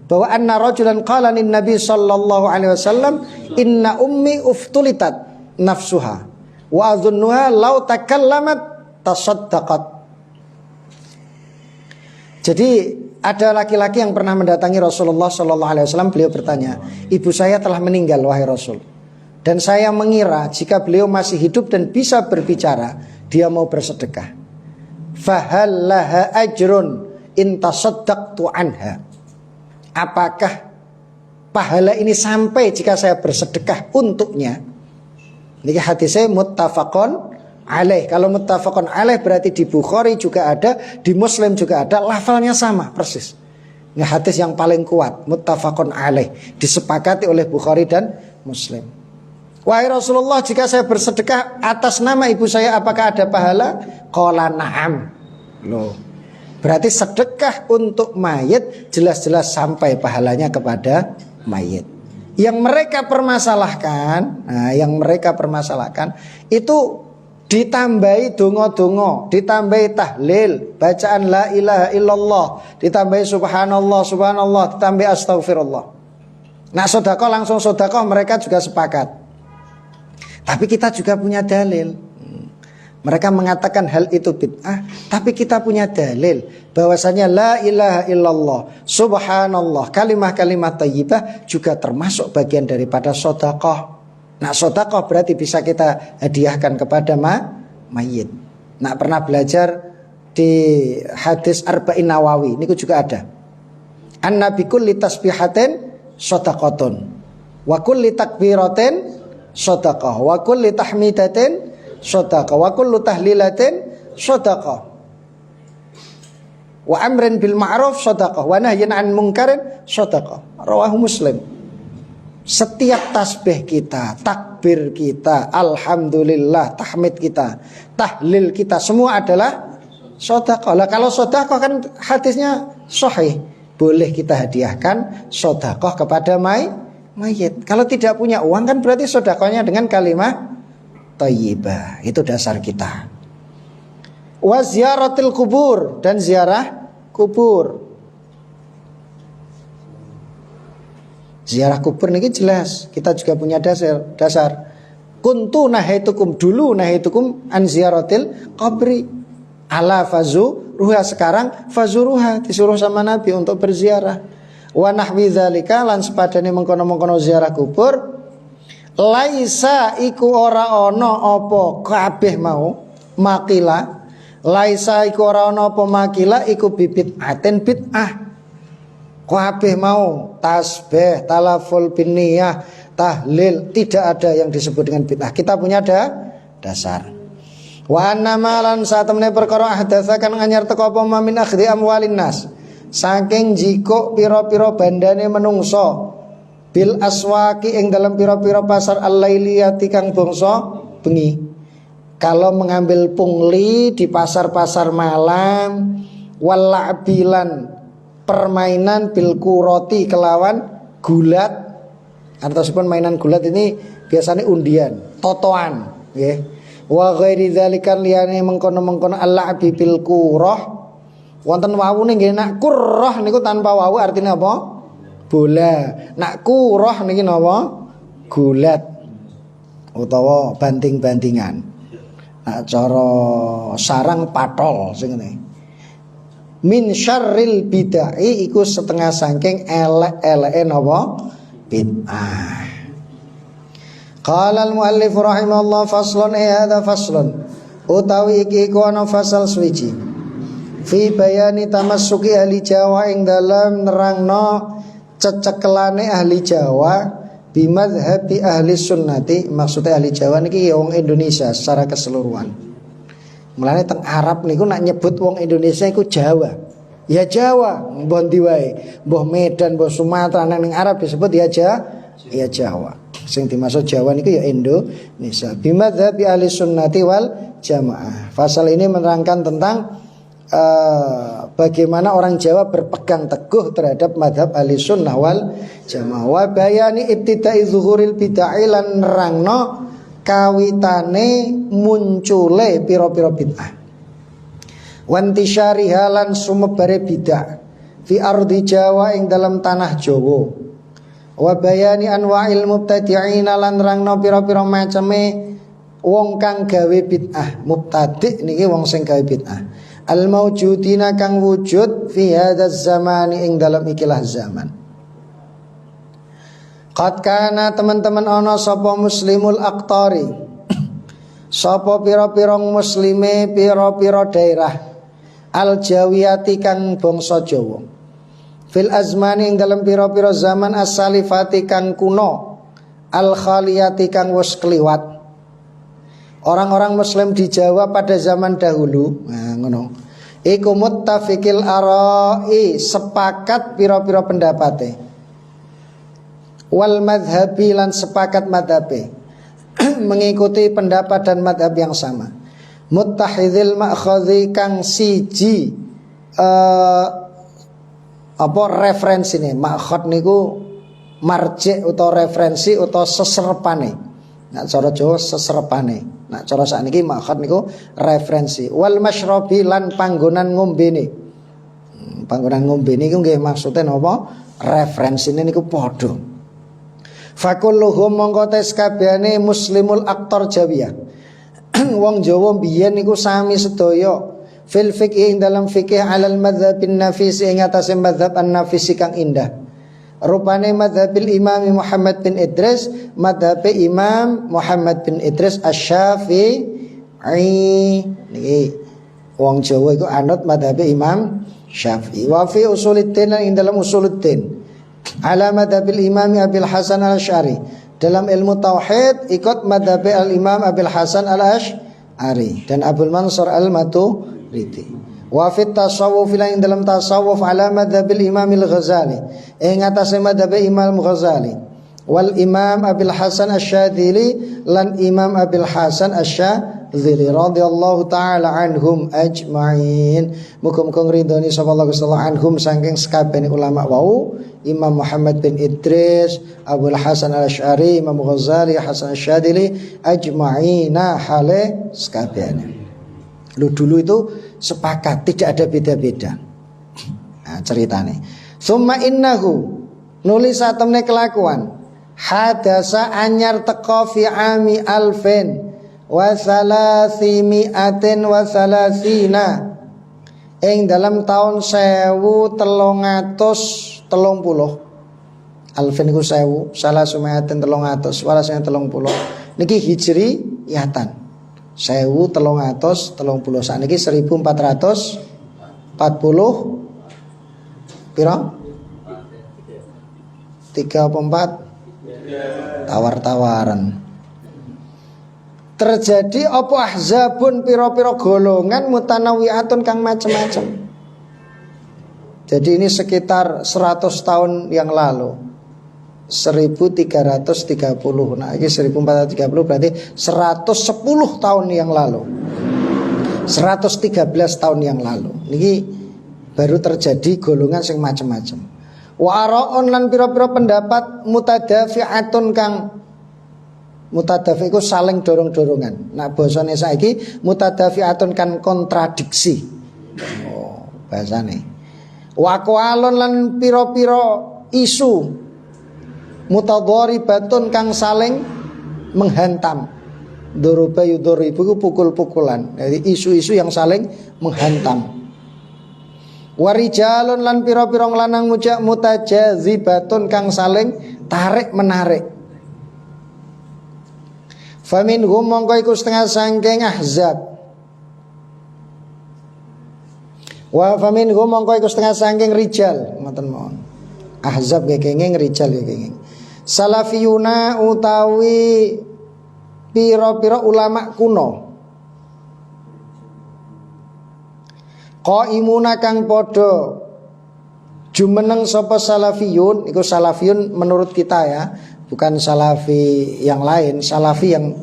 bahwa anna rajulan qala lin Nabi sallallahu alaihi wasallam inna ummi uftulitat nafsuha wa adhunnuha law takallamat tasaddaqat. Jadi ada laki-laki yang pernah mendatangi Rasulullah sallallahu alaihi wasallam. Beliau bertanya, "Ibu saya telah meninggal wahai Rasul. Dan saya mengira jika beliau masih hidup dan bisa berbicara, dia mau bersedekah. Fahal laha ajrun in tasaddaqtu anha." Apakah pahala ini sampai jika saya bersedekah untuknya. Ini hadisnya muttafaqun alaih. Kalau muttafaqun alaih berarti di Bukhari juga ada, di Muslim juga ada, lafalnya sama persis. Ini hadis yang paling kuat, muttafaqun alaih, disepakati oleh Bukhari dan Muslim. Wahai Rasulullah, jika saya bersedekah atas nama ibu saya apakah ada pahala? Qala na'am. Loh, berarti sedekah untuk mayit jelas-jelas sampai pahalanya kepada mayit. Yang mereka permasalahkan, itu ditambahi dongo-dongo, ditambahi tahlil, bacaan la ilaha illallah, ditambahi subhanallah, subhanallah, ditambahi astaghfirullah. Nah, sedekah langsung sedekah mereka juga sepakat. Tapi kita juga punya dalil. Mereka mengatakan hal itu bid'ah, tapi kita punya dalil bahwasanya la ilaha illallah, subhanallah, kalimah-kalimah thayyibah juga termasuk bagian daripada sedekah. Nah, sedekah berarti bisa kita hadiahkan kepada mayit. Nah, pernah belajar di hadis Arba'in Nawawi, ini juga ada. An-nabi kulli tasbihatin shadaqatun wa kulli takbiratin shadaqah wa kulli tahmidatin shadaqah wa kullu tahlilatin shadaqah wa amrin bil ma'ruf shadaqah wa nahyin 'an munkarin shadaqah. Rawahu Muslim. Setiap tasbih kita, takbir kita, alhamdulillah, tahmid kita, tahlil kita, semua adalah shadaqah. Lah kalau shadaqah kan hadisnya sahih, boleh kita hadiahkan shadaqah kepada mayit. Kalau tidak punya uang kan berarti shadaqahnya dengan kalimat thayyibah. Itu dasar kita. Wa ziyaratil kubur, dan ziarah kubur. Ziarah kubur ini jelas, kita juga punya dasar. Kuntu nahaitukum, dulu nahaitukum an ziyaratil qabri. Ala fazuruha, sekarang fazuruha, disuruh sama Nabi untuk berziarah. Wa nahwi dzalika, lan sepadane mengkono-mengkono ziarah kubur. Laisa iku ora ono apa kabeh mau makila. Laisa iku ora ono apa makila iku bid'atin bid'ah. Kabeh mau tasbih, talaful binniyah, tahlil, tidak ada yang disebut dengan bid'ah. Kita punya dasar. Wa anna malan saat temene perkara ahdatsa kan anyar teko apa min akhdhi amwalin nas. Saking jiko pira-pira bandane menungso. Bil aswaki ing dalam pira-pira pasar al-lailiyati kang bangsa bengi. Kalau mengambil pungli di pasar-pasar malam, walabilan permainan bil kuroti kelawan gulat, ataupun mainan gulat ini biasanya undian, totoan, nggih. Wa ghairi dzalika liyane mengkono-mengkono al-labi bil kurah. Wonten wawune nggih, nak kurah niku tanpa wawu artinya apa? Bola. Nak kurah niki napa? Gulat utawa banting-bantingan. Nak cara sarang patol sing ngene. Min syarril bid'ah iku setengah saking elek-eleke napa? Bid'ah. Qala al-muallif rahimahullah faslun hadza faslun. Utawi iki iku ana fasal suwiji. Fi bayani tamassuki ahli Jawa ing dalam nerangno cecekelane ahli Jawa bimadhabi ahli sunnati. Maksudnya ahli Jawa niki ya wong Indonesia secara keseluruhan. Mulane teng Arab niku nak nyebut wong Indonesia iku Jawa. Ya Jawa, mbah ndi wae. Mbah Medan, mbah Sumatera nang Arab disebut ya Jawa. Sing dimaksud Jawa niku ya Indonesia. Bimadhabi ahli sunnati wal jamaah. Pasal ini menerangkan tentang bagaimana orang Jawa berpegang teguh terhadap madhab ahli sunnah wal jamaah. Wa bayani ibtida'i zuhuril bid'ah lan nerangno kawitane muncule pira-pira bid'ah. Wantisyari halan sumebare bid'ah fi ardi Jawa ing dalam tanah Jawa. Wa bayani anwa'il mubtadi'in lan nerangno pira-pira maceme wong kang gawe bid'ah. Mubtadi' niki wong sing gawe bid'ah. Al-mawjudina kang wujud fi hadzal zamani ing dalam ikilah zaman. Qad kana teman-teman ana sapa muslimul aqtari. Sapa pira-pira muslime pira-pira daerah al-jawiyati kang bangsa Jawa. fil azmani ing dalam pira-pira zaman as-salifati kang kuno, al khaliyati kang wis kliwat. Orang-orang muslim di Jawa pada zaman dahulu, nah ngono, iku muttafiqil ara'i, sepakat pira-pira pendapate, wal madhabi lan sepakat madhabe, mengikuti pendapat dan madhab yang sama. Muttahidil ma'khadhi kang siji apa referensi nih, ma'khad niku marji utawa referensi utawa seserepane. Nah cara Jawa seserepane. Nah cara sakniki ma'khad niku referensi. Wal masyrabi lan panggonan ngombene. Panggonan ngombene niku nggih maksude napa? Referensine niku padha. Fakulluhum mongko tes kabehane muslimul aktor Jawiyah. Wong Jawa biyen niku sami sedaya fil fiqh ing dalam fikih alal madzhabin nafisi ing atase madzhab an-nafisi kang indah. Rupane madhabil Imam Muhammad bin Idris, madhab Imam Muhammad bin Idris Asy-Syafi'i. Niki wong Jawa iku anut madhab Imam Syafi'i. Wa fi usuluddin ing dalam usuluddin ala madhabil Imam Abil Hasan Al-Asy'ari. Dalam ilmu tauhid ikut madhab al-Imam Abil Hasan Al-Asy'ari dan Abdul Mansur Al-Maturidi. Wa fit tasawuf ing dalam tasawuf ala madhabil Imam Al-Ghazali ing atase madhab Imam Ghazali wal Imam Abil Hasan Asy-Syadzili lan Imam Abil Hasan Asy-Syadzili radhiyallahu taala anhum ajmain. Muga-muga ngridoni sapa Allah Gusti Allah anhum saking sakabehane ulama wau, Imam Muhammad bin Idris, Abul Hasan Al-Asy'ari, Imam Ghazali, Hasan Asy-Syadzili ajmaina hale sakabehane. Dulu itu sepakat, tidak ada beda-beda. Nah, ceritane. Summa innahu nulis satemne kelakuan hadasa anyar teko fi ami alfin wa salasimiatin wa salasina ing dalam tahun 1330. Alfin iku 1000, salasumiatin 300, walasane 30. Niki hijri yatan 1330 sakniki 1440 pira? 3 apa 4? Tawar-tawaran. Terjadi apa ahzabun pira-pira golongan mutanawiatun kang macam-macam. Jadi ini sekitar 100 tahun yang lalu. 1330. Nah, ini 1430 berarti 110 tahun yang lalu. 113 tahun yang lalu. Ini baru terjadi golongan sing macam-macam. Wa ara'un lan pira-pira pendapat mutadafi'atun kang mutadafi iku saling dorong-dorongan. Nah, basane saiki mutadafi'atun kan kontradiksi. Oh, bahasane. Wa aqwalun lan pira-pira isu mutadharibatun kang saling menghantam. Doroba yudharibu iku pukul-pukulan. Jadi isu-isu yang saling menghantam. Warijalun lan pira-pira lanang mujak mutajazibatun kang saling tarik menarik. Faminhum mongko iku setengah sangking ahzab. Wa faminhum mongko iku setengah sangking rijal. Ngoten mawon. Ahzab kenging rijal kenging. Salafiyuna utawi pira-pira ulama kuno. Qaimuna kang padha jumeneng sapa salafiyun, iku salafiyun menurut kita ya, bukan salafi yang lain, salafi yang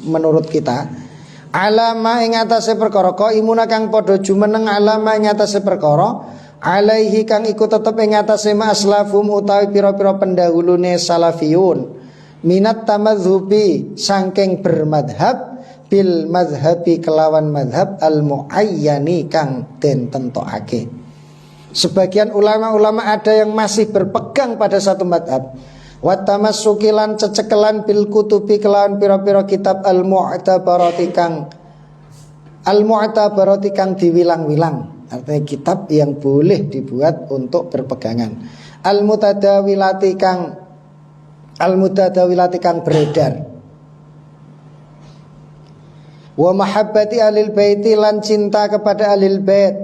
menurut kita. Alama ing atase perkara, qaimuna kang padha jumeneng alama ing atase perkara alaihi kang iku tetep ing atase maslafum utawi pira-pira pendahulune salafiyun minat tamadzhubi saking bermadhab bil madhabi kelawan madhab al muayyani kang den tentokake. Sebagian ulama-ulama ada yang masih berpegang pada satu madhab. Wa tamassukilan cecekelan bil kutubi kelawan pira-pira kitab al mu'tabarati kang diwilang-wilang. Artinya kitab yang boleh dibuat untuk berpegangan. Al-mutadawilati kang beredar. Wa mahabbati alil baiti lan cinta kepada alil bait.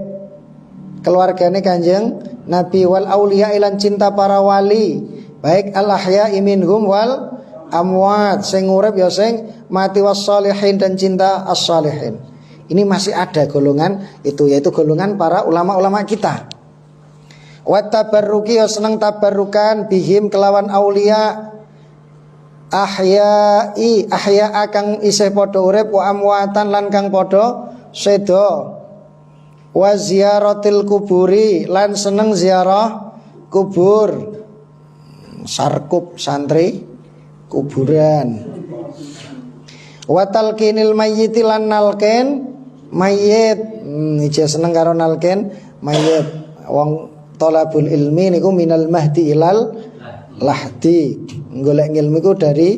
Keluargane Kanjeng Nabi, wal auliya ilan cinta para wali, baik al ahya'i minhum wal amwat, sing urip ya sing mati, was sholihin dan cinta as-sholihin. Ini masih ada golongan itu, yaitu golongan para ulama-ulama kita. Wa tabarruki, ya seneng tabarrukan bihim kelawan aulia, ahya'i ahya'a kang isih padha urip, wa amwatan lan kang padha seda, wa ziyaratil kuburi lan seneng ziarah kubur, sarkup santri kuburan, wa talqinil mayyiti lan nalken mayit, iki seneng karo nalken mayit. Wong thalabul ilmi niku minal mahdi ilal lahdi, golek ilmu iku dari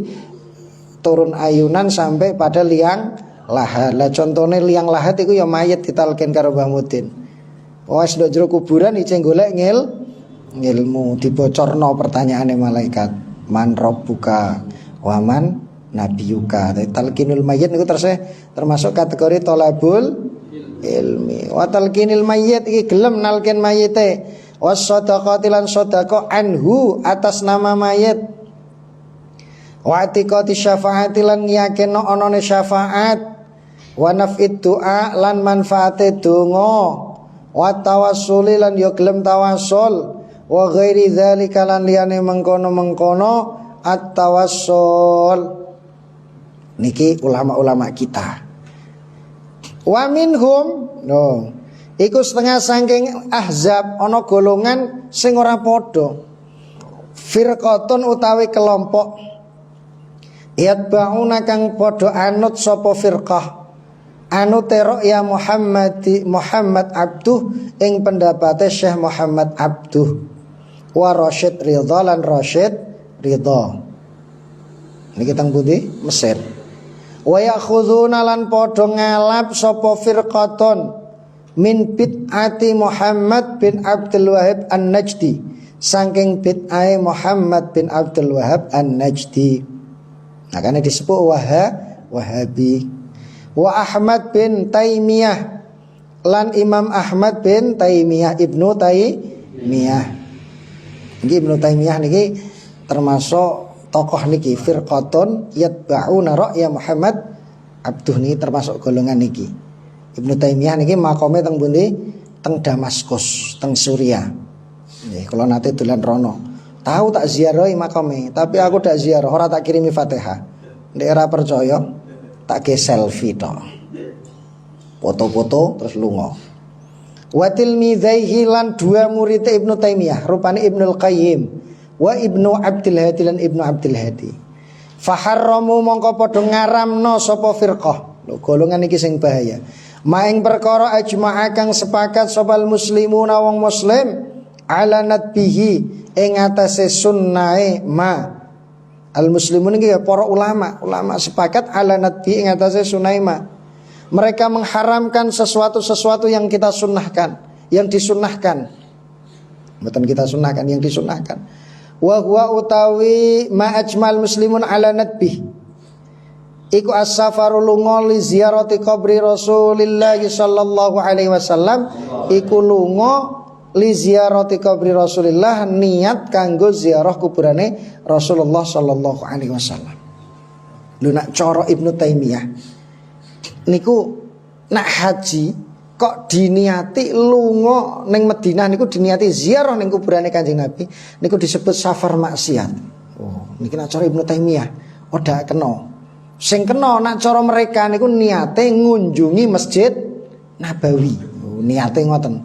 turun ayunan sampai pada liang lahat. Lah contone liang lahat iku ya mayit ditalken karo Mbah Mudin. Wes ndok jero kuburan ijeng golek ngilmu, dibocorno pertanyaane malaikat. Man rabbuka wa man nabiyuka. Talqinul mayyit niku termasuk kategori thalabul ilmi. Wa talqinil mayyit iki gelem nalken mayite, was sadaqati lan sedekah anhu atas nama mayit, wa atiqati syafaati lan ngiyakeno onone syafaat, wa naf'id du'a lan manfaate donga, wa tawassuli lan yo gelem tawassul, wa ghairi dzalika lan liyane mengkono-mengkono at-tawassul. Niki ulama-ulama kita. Wa minhum iku setengah saking ahzab, ana golongan sing ora padha, firqatun utawi kelompok, yatba'una kang padha anut sapa firqah, anut ya Muhammad Abduh ing pendapate Syekh Muhammad Abduh, wa Rasyid Ridha lan Rasyid Ridha. Niki teng pundi? Mesir. Wa yakhuduna lan padha ngalap sapa firqatun min bid'ati Muhammad bin Abdul Wahhab An-Najdi, saking bid'ah Muhammad bin Abdul Wahhab An-Najdi. Nah, karena disebut Wahabi. Wa Ahmad bin Taimiyah lan Imam Ahmad bin Taimiyah, Ibnu Taimiyah. Niki Ibnu Taimiyah niki termasuk tokoh niki, firqatun yatba'una ra'ya Muhammad Abduh, niki termasuk golongan niki. Ibnu Taimiyah niki makome teng pundi? Teng Damaskus, teng Suriah. Nggih, kula nate dolan rono. Tahu tak ziarahi makome, tapi aku tak ziarah, ora tak kirimi Fatihah. Nek ora percaya, tak ge selfie tok. Foto-foto terus lunga. Wa tilmidaihi lan dua murid Ibnu Taimiyah, rupane Ibnul Qayyim, wa Ibnu Abdul Hadi lan Ibnu Abdul Hadi. Faharramu mongko padha ngaramno sapa firqah. Lho, golongan iki sing bahaya. Maing perkara ajma'a kang sepakat sopal muslimuna wong muslim ala nadbihi ing atase sunnahe ma. Al muslimun iki ya para ulama sepakat ala nadbi ing atase sunnahe ma. Mereka mengharamkan sesuatu yang kita sunnahkan, yang disunnahkan. Bukan kita sunnahkan, yang disunnahkan. Wa huwa utawi ma ajmal muslimun ala nadbi. Iku as-safaru lunga li ziarati qabri Rasulillah sallallahu alaihi wasallam, iku lunga li ziarati qabri Rasulillah, niat kanggo ziarah kuburane Rasulullah sallallahu alaihi wasallam. Lho nak cara Ibnu Taimiyah niku nak haji kok diniati lunga ning Madinah niku diniati ziarah ning kuburane Kanjeng Nabi, niku disebut safar maksiat. Oh, niki nak cara Ibnu Taimiyah ora kena. Sing kena nak cara mereka niku niate ngunjungi Masjid Nabawi. Oh, niate ngoten.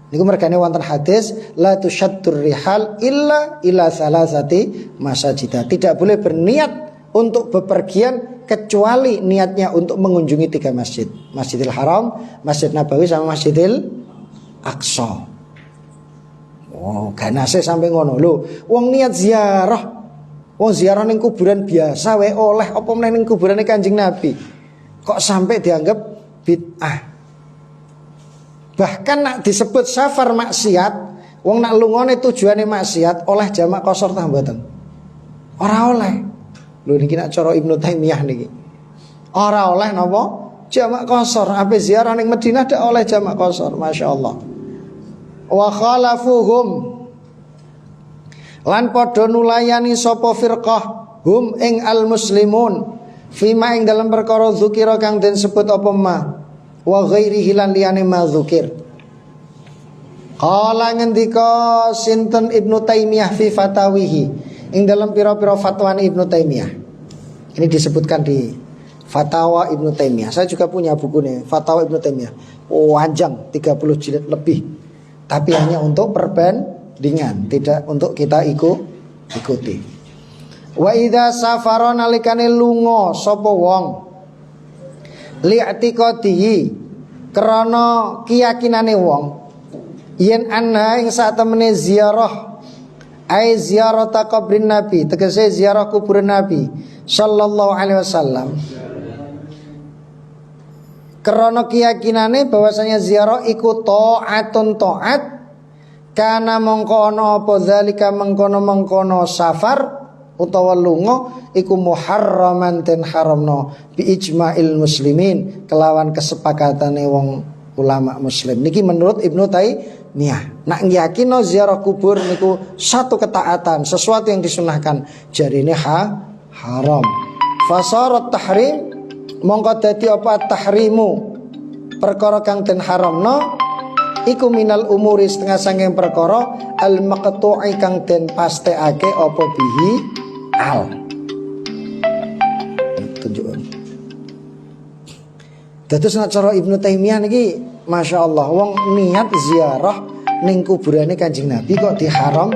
Niku mergane wonten hadis la tusyaddur rihal illa ila salasati masajid. Tidak boleh berniat untuk bepergian kecuali niatnya untuk mengunjungi 3 masjid. Masjidil Haram, Masjid Nabawi sama Masjidil Aqsa. Oh, ganase sampai ngono lho. Wong niat ziarah, wong ziarah ning kuburan biasa wae oleh, apa meneh ning kuburane Kanjeng Nabi. Kok sampai dianggap bid'ah. Bahkan nak disebut safar maksiat, wong nak lungone tujuane maksiat, oleh jamak qasar ta mboten? Ora oleh. Lho niki nak cara Ibnu Taimiyah niki. Ora oleh napa? Jamak qasar. Ape ziarah ning Madinah dak oleh jamak qasar, masyaallah. wa khalafuhum lan padha nulayani sapa firqah hum ing al muslimun fima ing dalam perkara zukira kang den sebut apa ma wa ghairihi lan liyane ma zukir. Qala ngendika sinten Ibnu Taimiyah fi fatawihi ing dalam pira-pira fatwane Ibnu Taimiyah. Ini disebutkan di Fatawa Ibnu Taimiyah. Saya juga punya bukunya Fatawa Ibnu Taimiyah. Panjang 30 jilid lebih. Tapi hanya untuk perbandingan, tidak untuk kita ikuti. Wa idza safara nalikane lunga sapa wong li'tiqadihi krana keyakinane wong yen anha ing sak temene ziarah ai ziarata qabrin nabi tegese ziarah kuburan nabi sallallahu alaihi wasallam krana keyakinane bahwasanya ziarah iku taatun taat kana mongko ana apa zalika mengkono safar utawa lunga iku muharraman den haramno bi ijma'il muslimin kelawan kesepakatane wong ulama muslim. Niki menurut Ibnu Taimiyah. Nak yakino ziarah kubur niku satu ketaatan, sesuatu yang disunahkan. Jarine haram. Fasarat tahrim mongko dadi apa tahrimu perkara kang den haramno iku minal umuri setengah sanging perkara al maqtu'i kang den pastekake apa bihi al. Tunjukkan. Dados nek cara Ibnu Taimiyah niki masyaallah wong niat ziarah ning kuburane Kanjeng Nabi kok diharam.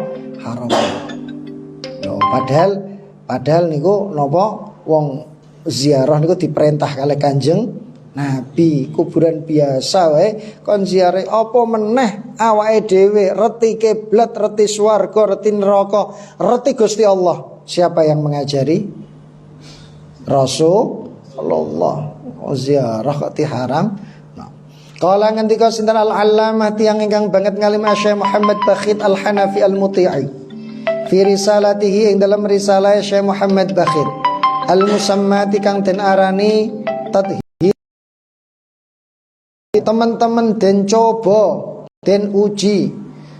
Yo padahal niku napa wong ziarah niku diperintah kalih Kanjeng Nabi. Kuburan biasa wae kon ziarah apa meneh awake dhewe reti kiblat, reti swarga, reti neraka, reti Gusti Allah. Siapa yang mengajari? Rasulullah. Ziarah kok diharam. Kala ngendika sinten al-allamah tiyang ingkang banget ngalim Syekh Muhammad Bakhit Al-Hanafi Al-Muti'i fi risalatihi ing dalam risalah Syekh Muhammad Bakhit al-musammati kang den arani tadhir teman-teman den coba den uji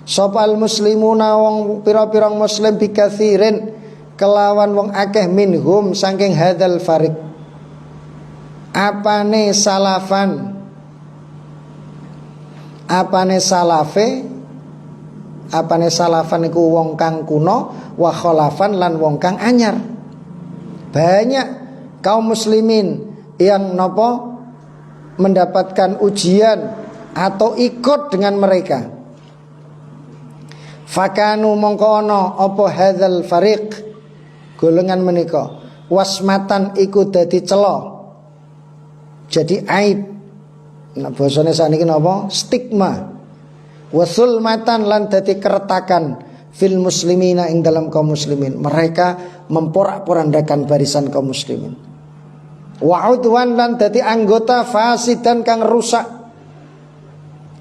sopal muslimuna wong pira-pirang muslim bikatsirin kelawan wong akeh minhum saking hadzal farik apane salafan iku wong kang kuno wa khalafan lan wong kang anyar. Banyak kaum muslimin yang nopo mendapatkan ujian atau ikut dengan mereka. Fakanu mongko ana apa hadzal fariq golongan menika wasmatan iku dadi cela. Jadi aib. Nah basane saniki napa? Stigma. Wasulmatan lan dadi keretakan fil muslimina ing dalam kaum muslimin. Mereka memporak-porandakan barisan kaum muslimin. Wa'udwan lan dadi anggota fasidan kang rusak.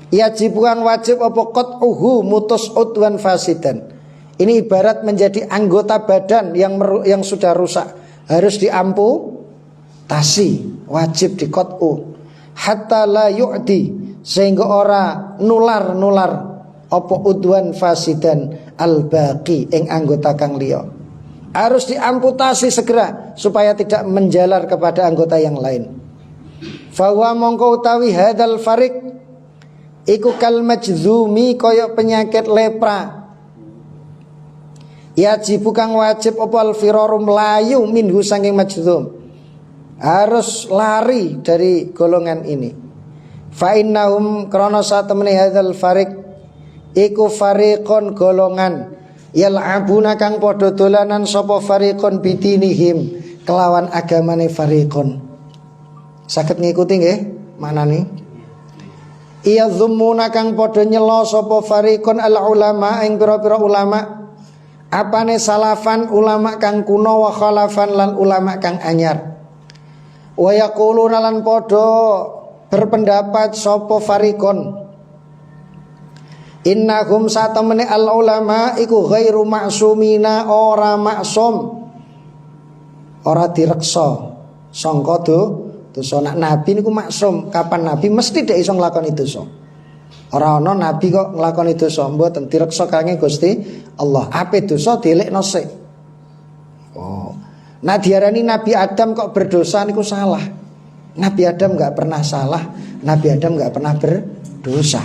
Yajibukan wajib apa qat'uhu mutus udwan fasidan. Ini ibarat menjadi anggota badan yang sudah rusak, harus diamputasi, wajib diqat'u hatta la yu'di sehingga ora nular apa udwan fasidan al-baqi ing anggota kang liya. Harus diamputasi segera supaya tidak menjalar kepada anggota yang lain. Fa wa mongko utawi hadzal farik iku kal majzumi kaya penyakit lepra. Yajibu kang wajib apa al-firarum layu minhu saking majzum. Harus lari dari golongan ini. Fa innahum krana satemene hadzal farik iku fariqon golongan yal'abuna kang padha dolanan sapa fariqon bidinihim kelawan agamane fariqon. Saged ngikuti nggih manane? Iya zummuna kang padha nyela sapa fariqon al ulama ing pira-pira ulama. Apane salafan ulama kang kuno wa khalafan lan ulama kang anyar. Wa yaquluna lan padha berpendapat sapa fariqon innahum satamene al ulama iku ghairu ma'sumina ora maksum ora direksa sangka dosa. Nak nabi niku maksum, kapan nabi mesti dak iso nglakoni dosa. Ora ana nabi kok nglakoni dosa mboten direksa kange Gusti Allah. Ape dosa dilekno sik. Oh. Nah diarani Nabi Adam kok berdosa niku salah. Nabi Adam enggak pernah salah, Nabi Adam enggak pernah berdosa.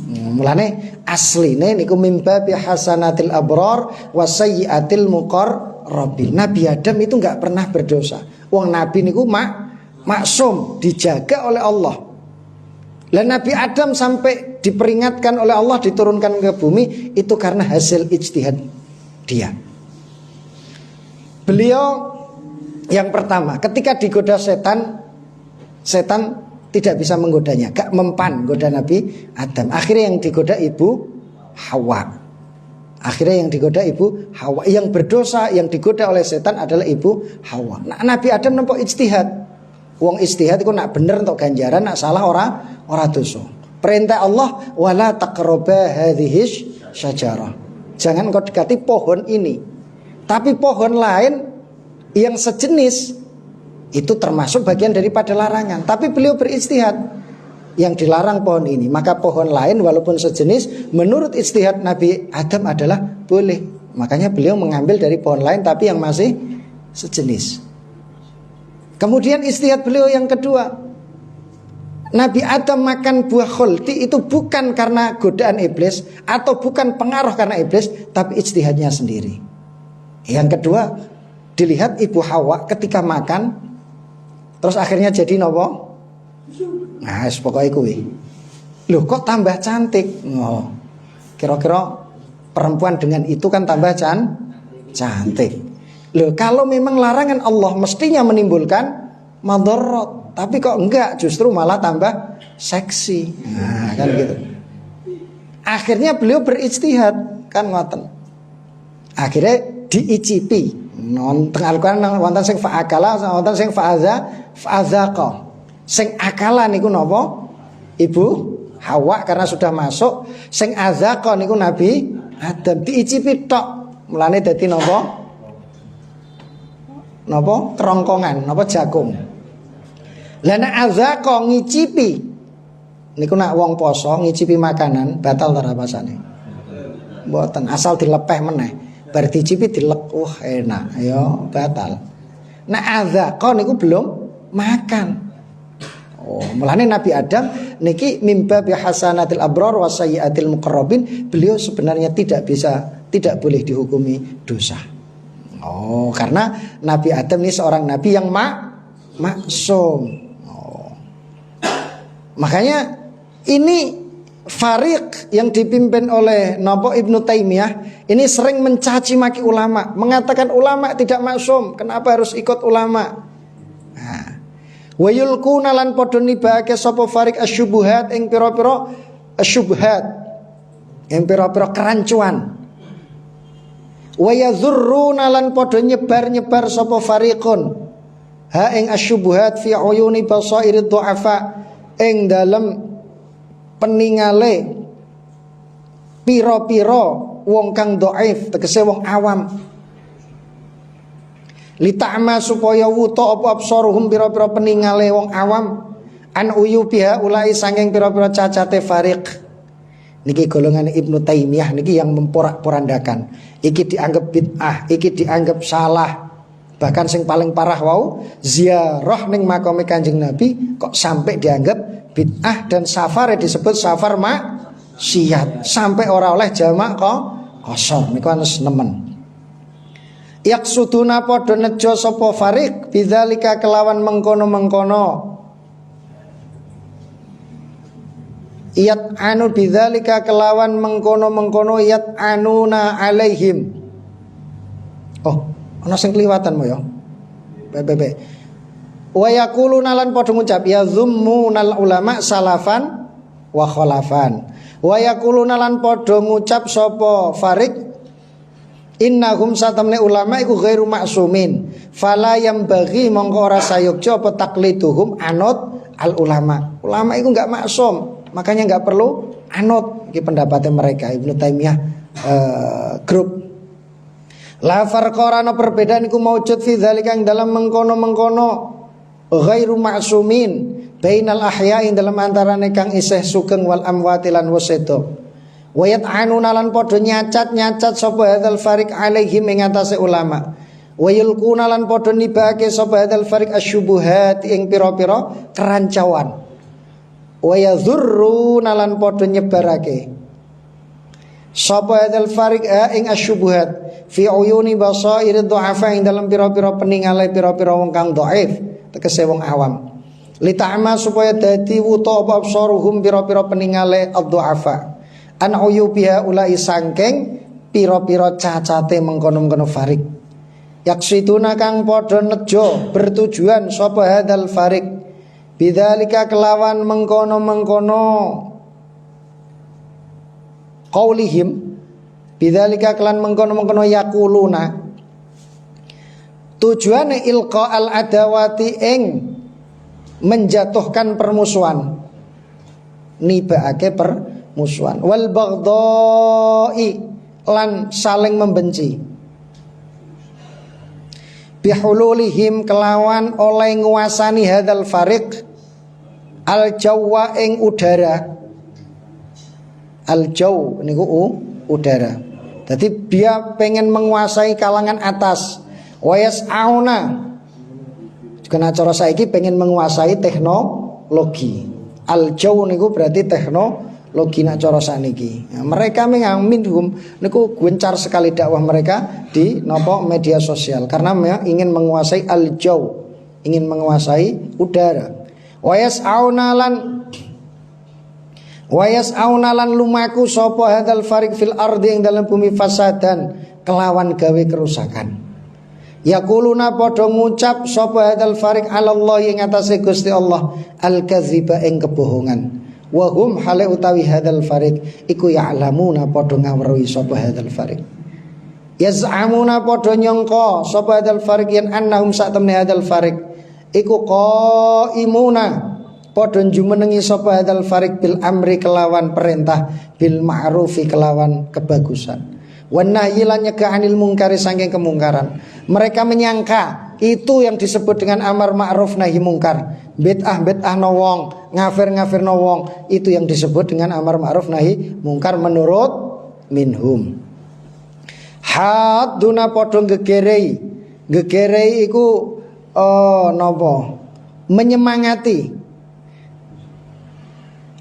Mulane asline niku mimba bi hasanatil abrar wa sayyiatil muqarrabin. Nabi Adam itu enggak pernah berdosa. Wong nabi niku maksum, dijaga oleh Allah. Lah Nabi Adam sampai diperingatkan oleh Allah diturunkan ke bumi itu karena hasil ijtihad dia. Beliau yang pertama ketika digoda setan tidak bisa menggodanya, gak mempan goda Nabi Adam. Akhirnya yang digoda ibu Hawa. Yang berdosa, yang digoda oleh setan adalah ibu Hawa. Nah, Nabi Adam nampak ijtihad. Wong ijtihad itu nak bener untuk ganjaran, nak salah ora dosa. Perintah Allah wala taqraba hadhihi syajarah. Jangan kau dekati pohon ini. Tapi pohon lain yang sejenis itu termasuk bagian daripada larangan. Tapi beliau berijtihad, yang dilarang pohon ini, maka pohon lain walaupun sejenis menurut ijtihad Nabi Adam adalah boleh. Makanya beliau mengambil dari pohon lain tapi yang masih sejenis. Kemudian ijtihad beliau yang kedua, Nabi Adam makan buah khuldi itu bukan karena godaan iblis atau bukan pengaruh karena iblis, tapi ijtihadnya sendiri. Yang kedua, dilihat ibu Hawa ketika makan terus akhirnya jadi nopo? Nah, pokoknya kuwi. Loh kok tambah cantik? Oh, kira-kira perempuan dengan itu kan tambah cantik. Loh kalau memang larangan Allah mestinya menimbulkan madharat, tapi kok enggak, justru malah tambah seksi. Nah, kan gitu. Akhirnya beliau berijtihad, kan ngoten. Akhirnya diicipi. Teng Al-Qur'an wonten sing fa'akala, wonten sing fa'azaqa. Sing akala niku napa? Ibu Hawa karena sudah masuk. Sing azaqa niku Nabi Adam, diicipi tok. Mulane dadi napa? Napa? Kerongkongan, napa jagung. Lah nek azaqa ngicipi niku nak wong poso ngicipi makanan batal ta rasane? Mboten, asal dilepeh meneh. Bar dicipi dilek, wah enak, ya batal. Nek azaqa niku belum makan. Oh, mulane Nabi Adam niki mimba bi hasanatil abrar wa sayyiatil muqarrabin, beliau sebenarnya tidak boleh dihukumi dosa. Oh, karena Nabi Adam ini seorang nabi yang maksum. Oh. Makanya ini Fariq yang dipimpin oleh Ibnu Taimiyah ini sering mencaci maki ulama, mengatakan ulama tidak maksum, kenapa harus ikut ulama? Nah, wa yulquna lan padha nibake sapa Fariq asyubuhat ing pira-pira asyubhat, ing pira-pira kerancuan. Wa yadhurruna lan padha nyebar-nyebar sapa fariqun ha ing asyubuhat fi uyuni basairid du'afa ing dalem peningale pira-pira wong kang dhaif, tegese wong awam. Lita'ma supaya wuta apa absaruhum pira-pira peningale wong awam an uyubiha ulai sanging pira-pira cacate fariq. Niki golongan Ibnu Taimiyah niki yang memporak-porandakan. Iki dianggap bid'ah, iki dianggap salah. Bahkan sing paling parah wau ziarah ning makame Kanjeng Nabi kok sampai dianggap bid'ah dan safar disebut safar maksiat. Sampai ora oleh jamak kok kosor niku anes nemen. Yaksuduna padha nejo sapa Fariq bidzalika kelawan mengkono-mengkono. Iyat anu bidzalika kelawan mengkono-mengkono iyat anuna alaihim. Oh, ana sing kliwatan mo ya. Bebe. Wa yaquluna lan padha ngucap ya zummunal ulama salafan wa khalafan. Wa yaquluna lan padha ngucap sapa Fariq innahum satamne ulama iku ghairu maksumin. Fala yambaghi mongko ora sayogja apa takliduhum anut al ulama. Ulama iku enggak maksum. Makanya nggak perlu anut di pendapatnya mereka. Ibnu Taimiyah grup. La farqarana perbedaan iku maujud fi dzalika ing dalam mengkono-mengkono ghairu ma'sumin bainal ahya'i dalam antarane kang isih sugeng wal amwati lan wasedo. Wayat anuna lan padha nyacat sapa hadzal fariq alaihim ing atase ulama. Wayulquna lan padha nibake sapa hadzal fariq asyubuhat ing pira-pira kerancawan. Wayadzurruna lan padha nyebarake sapa hadzal fariq ing asyubuhat fi uyuni basair dhu'afa ing dalam pira-pira peningale pira-pira wong kang dhaif tegese wong awam. Lita'ma supaya dadi wuta apa absaruhum pira-pira peningale ad-dhu'afa an uyubiha ulai sangking pira-pira cacate mengkono-mengkono farik. Yaksiduna kang padha nejo bertujuan sapa hadzal farik bidzalika kelawan mengkono-mengkono qaulihim bidzalika kelan mengkono-mengkono yakuluna tujuane ilqa al adawati ing menjatuhkan permusuhan nibaake permusuhan wal baghdai lan saling membenci bihululihim kelawan oleh nguasani hadzal fariq al jawa ing udara al jaw niku udara. Jadi dia pengen menguasai kalangan atas wayas auna kena cara saiki pengen menguasai teknologi. Al jaw niku berarti teknologi nak cara saniki. Nah, mereka minhum niku gencar sekali dakwah mereka di media sosial karena ingin menguasai al jaw, ingin menguasai udara. Wayas aunalan lumaku sapa hadzal fariq fil ardi ing dalam bumi fasadan kelawan gawe kerusakan. Yaquluna padha ngucap sapa hadzal fariq ala Allah ing atase Gusti Allah al-kadziba ing kebohongan. Wa hum hale utawi hadzal fariq iku ya'lamuna padha ngawruhi sapa hadzal fariq. Yaz'amuna padha nyangka sapa hadzal fariq yen annahum sa'tamne hadzal fariq iku qaimuna padha jumenengi sapa hadzal fariq bil amri kelawan perintah bil ma'rufi kelawan kebagusan. Wan nahyi lan nyegah anil mungkari saking kemungkaran. Mereka menyangka itu yang disebut dengan amar ma'ruf nahi mungkar. Bid'ah no wong, ngafir no wong, itu yang disebut dengan amar ma'ruf nahi mungkar menurut minhum. Hadduna padha gegerei. Gegerei iku napa? Menyemangati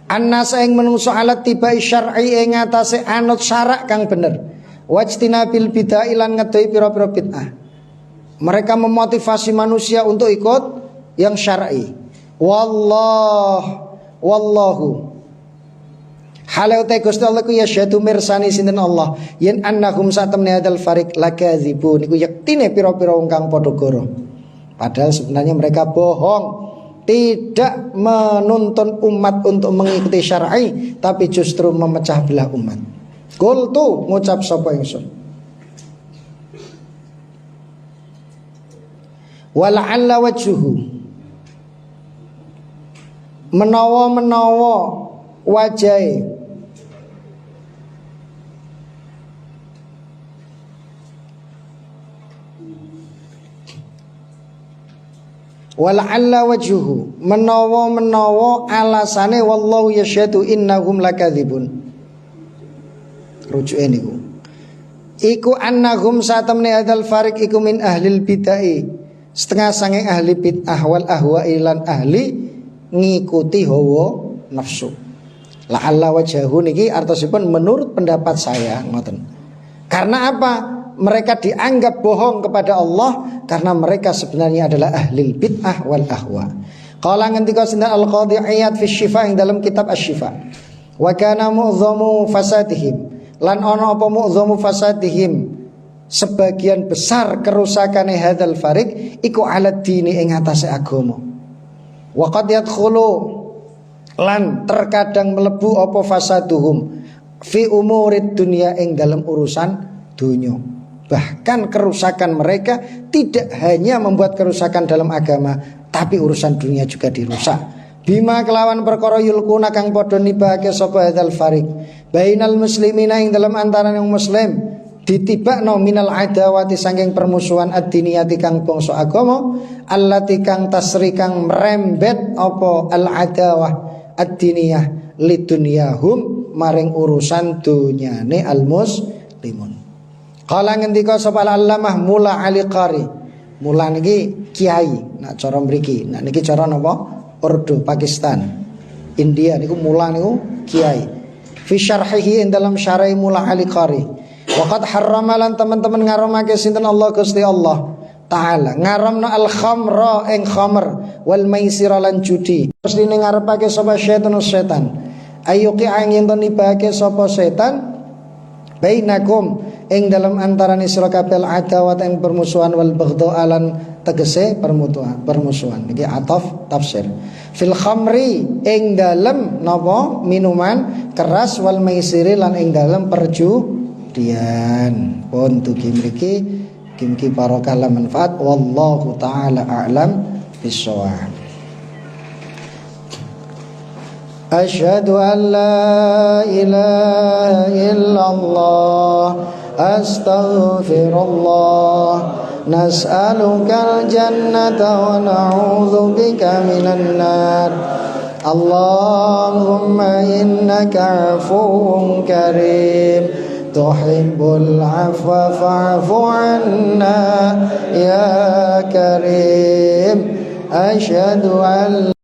annasa ing menungso alat tibai syar'i ing atase anut syarak kang bener. Wajtina bil bid'ah lan ngedoi pira-pira bid'ah. Mereka memotivasi manusia untuk ikut yang syar'i. Wallahu halau ta Gusti Allah ku yasyadu mirsani sinten Allah yen annahum satamne hadzal fariq lakadzibun iku yektine pira-pira wong kang padha goro. Padahal sebenarnya mereka bohong. Tidak menuntun umat untuk mengikuti syar'i, tapi justru memecah belah umat. Qultu ngucap sapa ingsun. Wala'alla wajhuhu menawa wajahe wala'alla wajhuhu menawa alasane wallahu yasyhadu innahum lakadzibun. Rujuke niku iku annahum satamne hadzal fariq iku min ahlil bid'ah setengah sanging ahli bid'ah wal ahwa lan ahli ngikuti hawa nafsu. La'alla wajhahu niki artosipun menurut pendapat saya ngoten. Karena apa? Mereka dianggap bohong kepada Allah karena mereka sebenarnya adalah ahli bid'ah wal ahwa. Qala ngendika sinten Al-Qadhi Iyad fi Syifa ing dalam kitab Asy-Syifa. Wa kana mu'dhamu fasadihim lan ana apa mu'dhamu fasadihim sebagian besar kerusakane hadzal fariq iku ala dini ing atase agama. Wa qad yadkhulu lan terkadang melebu apa fasaduhum fi umurid dunya ing dalam urusan dunya. Bahkan kerusakan mereka tidak hanya membuat kerusakan dalam agama, tapi urusan dunia juga dirusak. Bima kelawan perkara yulkuna kang padha nibahake sapa hadzal fariq bainal muslimina ing dalam antaraning muslim ditibakno minal adawati saking permusuhan ad-diniyati kang bangsa agama allati kang tasri kang merembet apa al adawah ad-diniyah lidunyahum maring urusan dunyane al muslimun. Kala ngendika sapa Allamah Mula Ali Qari. Mula niki kiai, nak cara mriki. Nak niki cara napa? Urdu Pakistan. India niku mula niku kiai. Fi syarhihi dalam syarah Mula Ali Qari. Waqad harrama lan teman-teman ngaramake sinten Allah Gusti Allah Ta'ala ngaramna al khamra ing khamr wal maisira lan judi. Terus dene ngarepake sapa setan ayuqi angin nibake sapa setan bainakum ing dalam antarane sira kabeh adawat ing permusuhan wal baghdha lan tegese permusuhan iki ataf tafsir fil khamri ing dalem napa minuman keras wal maisiri lan ing dalem perjudian pun tuki mriki kimki barokah lan manfaat wallahu taala a'lam bissawab. Asyhadu an la ilaha illallah astaghfirullah nas'alukal jannata wa na'udzu bika minan nar Allahumma innaka afuwwun karim tuhibbul afwa fa'fu anna ya karim asyhadu an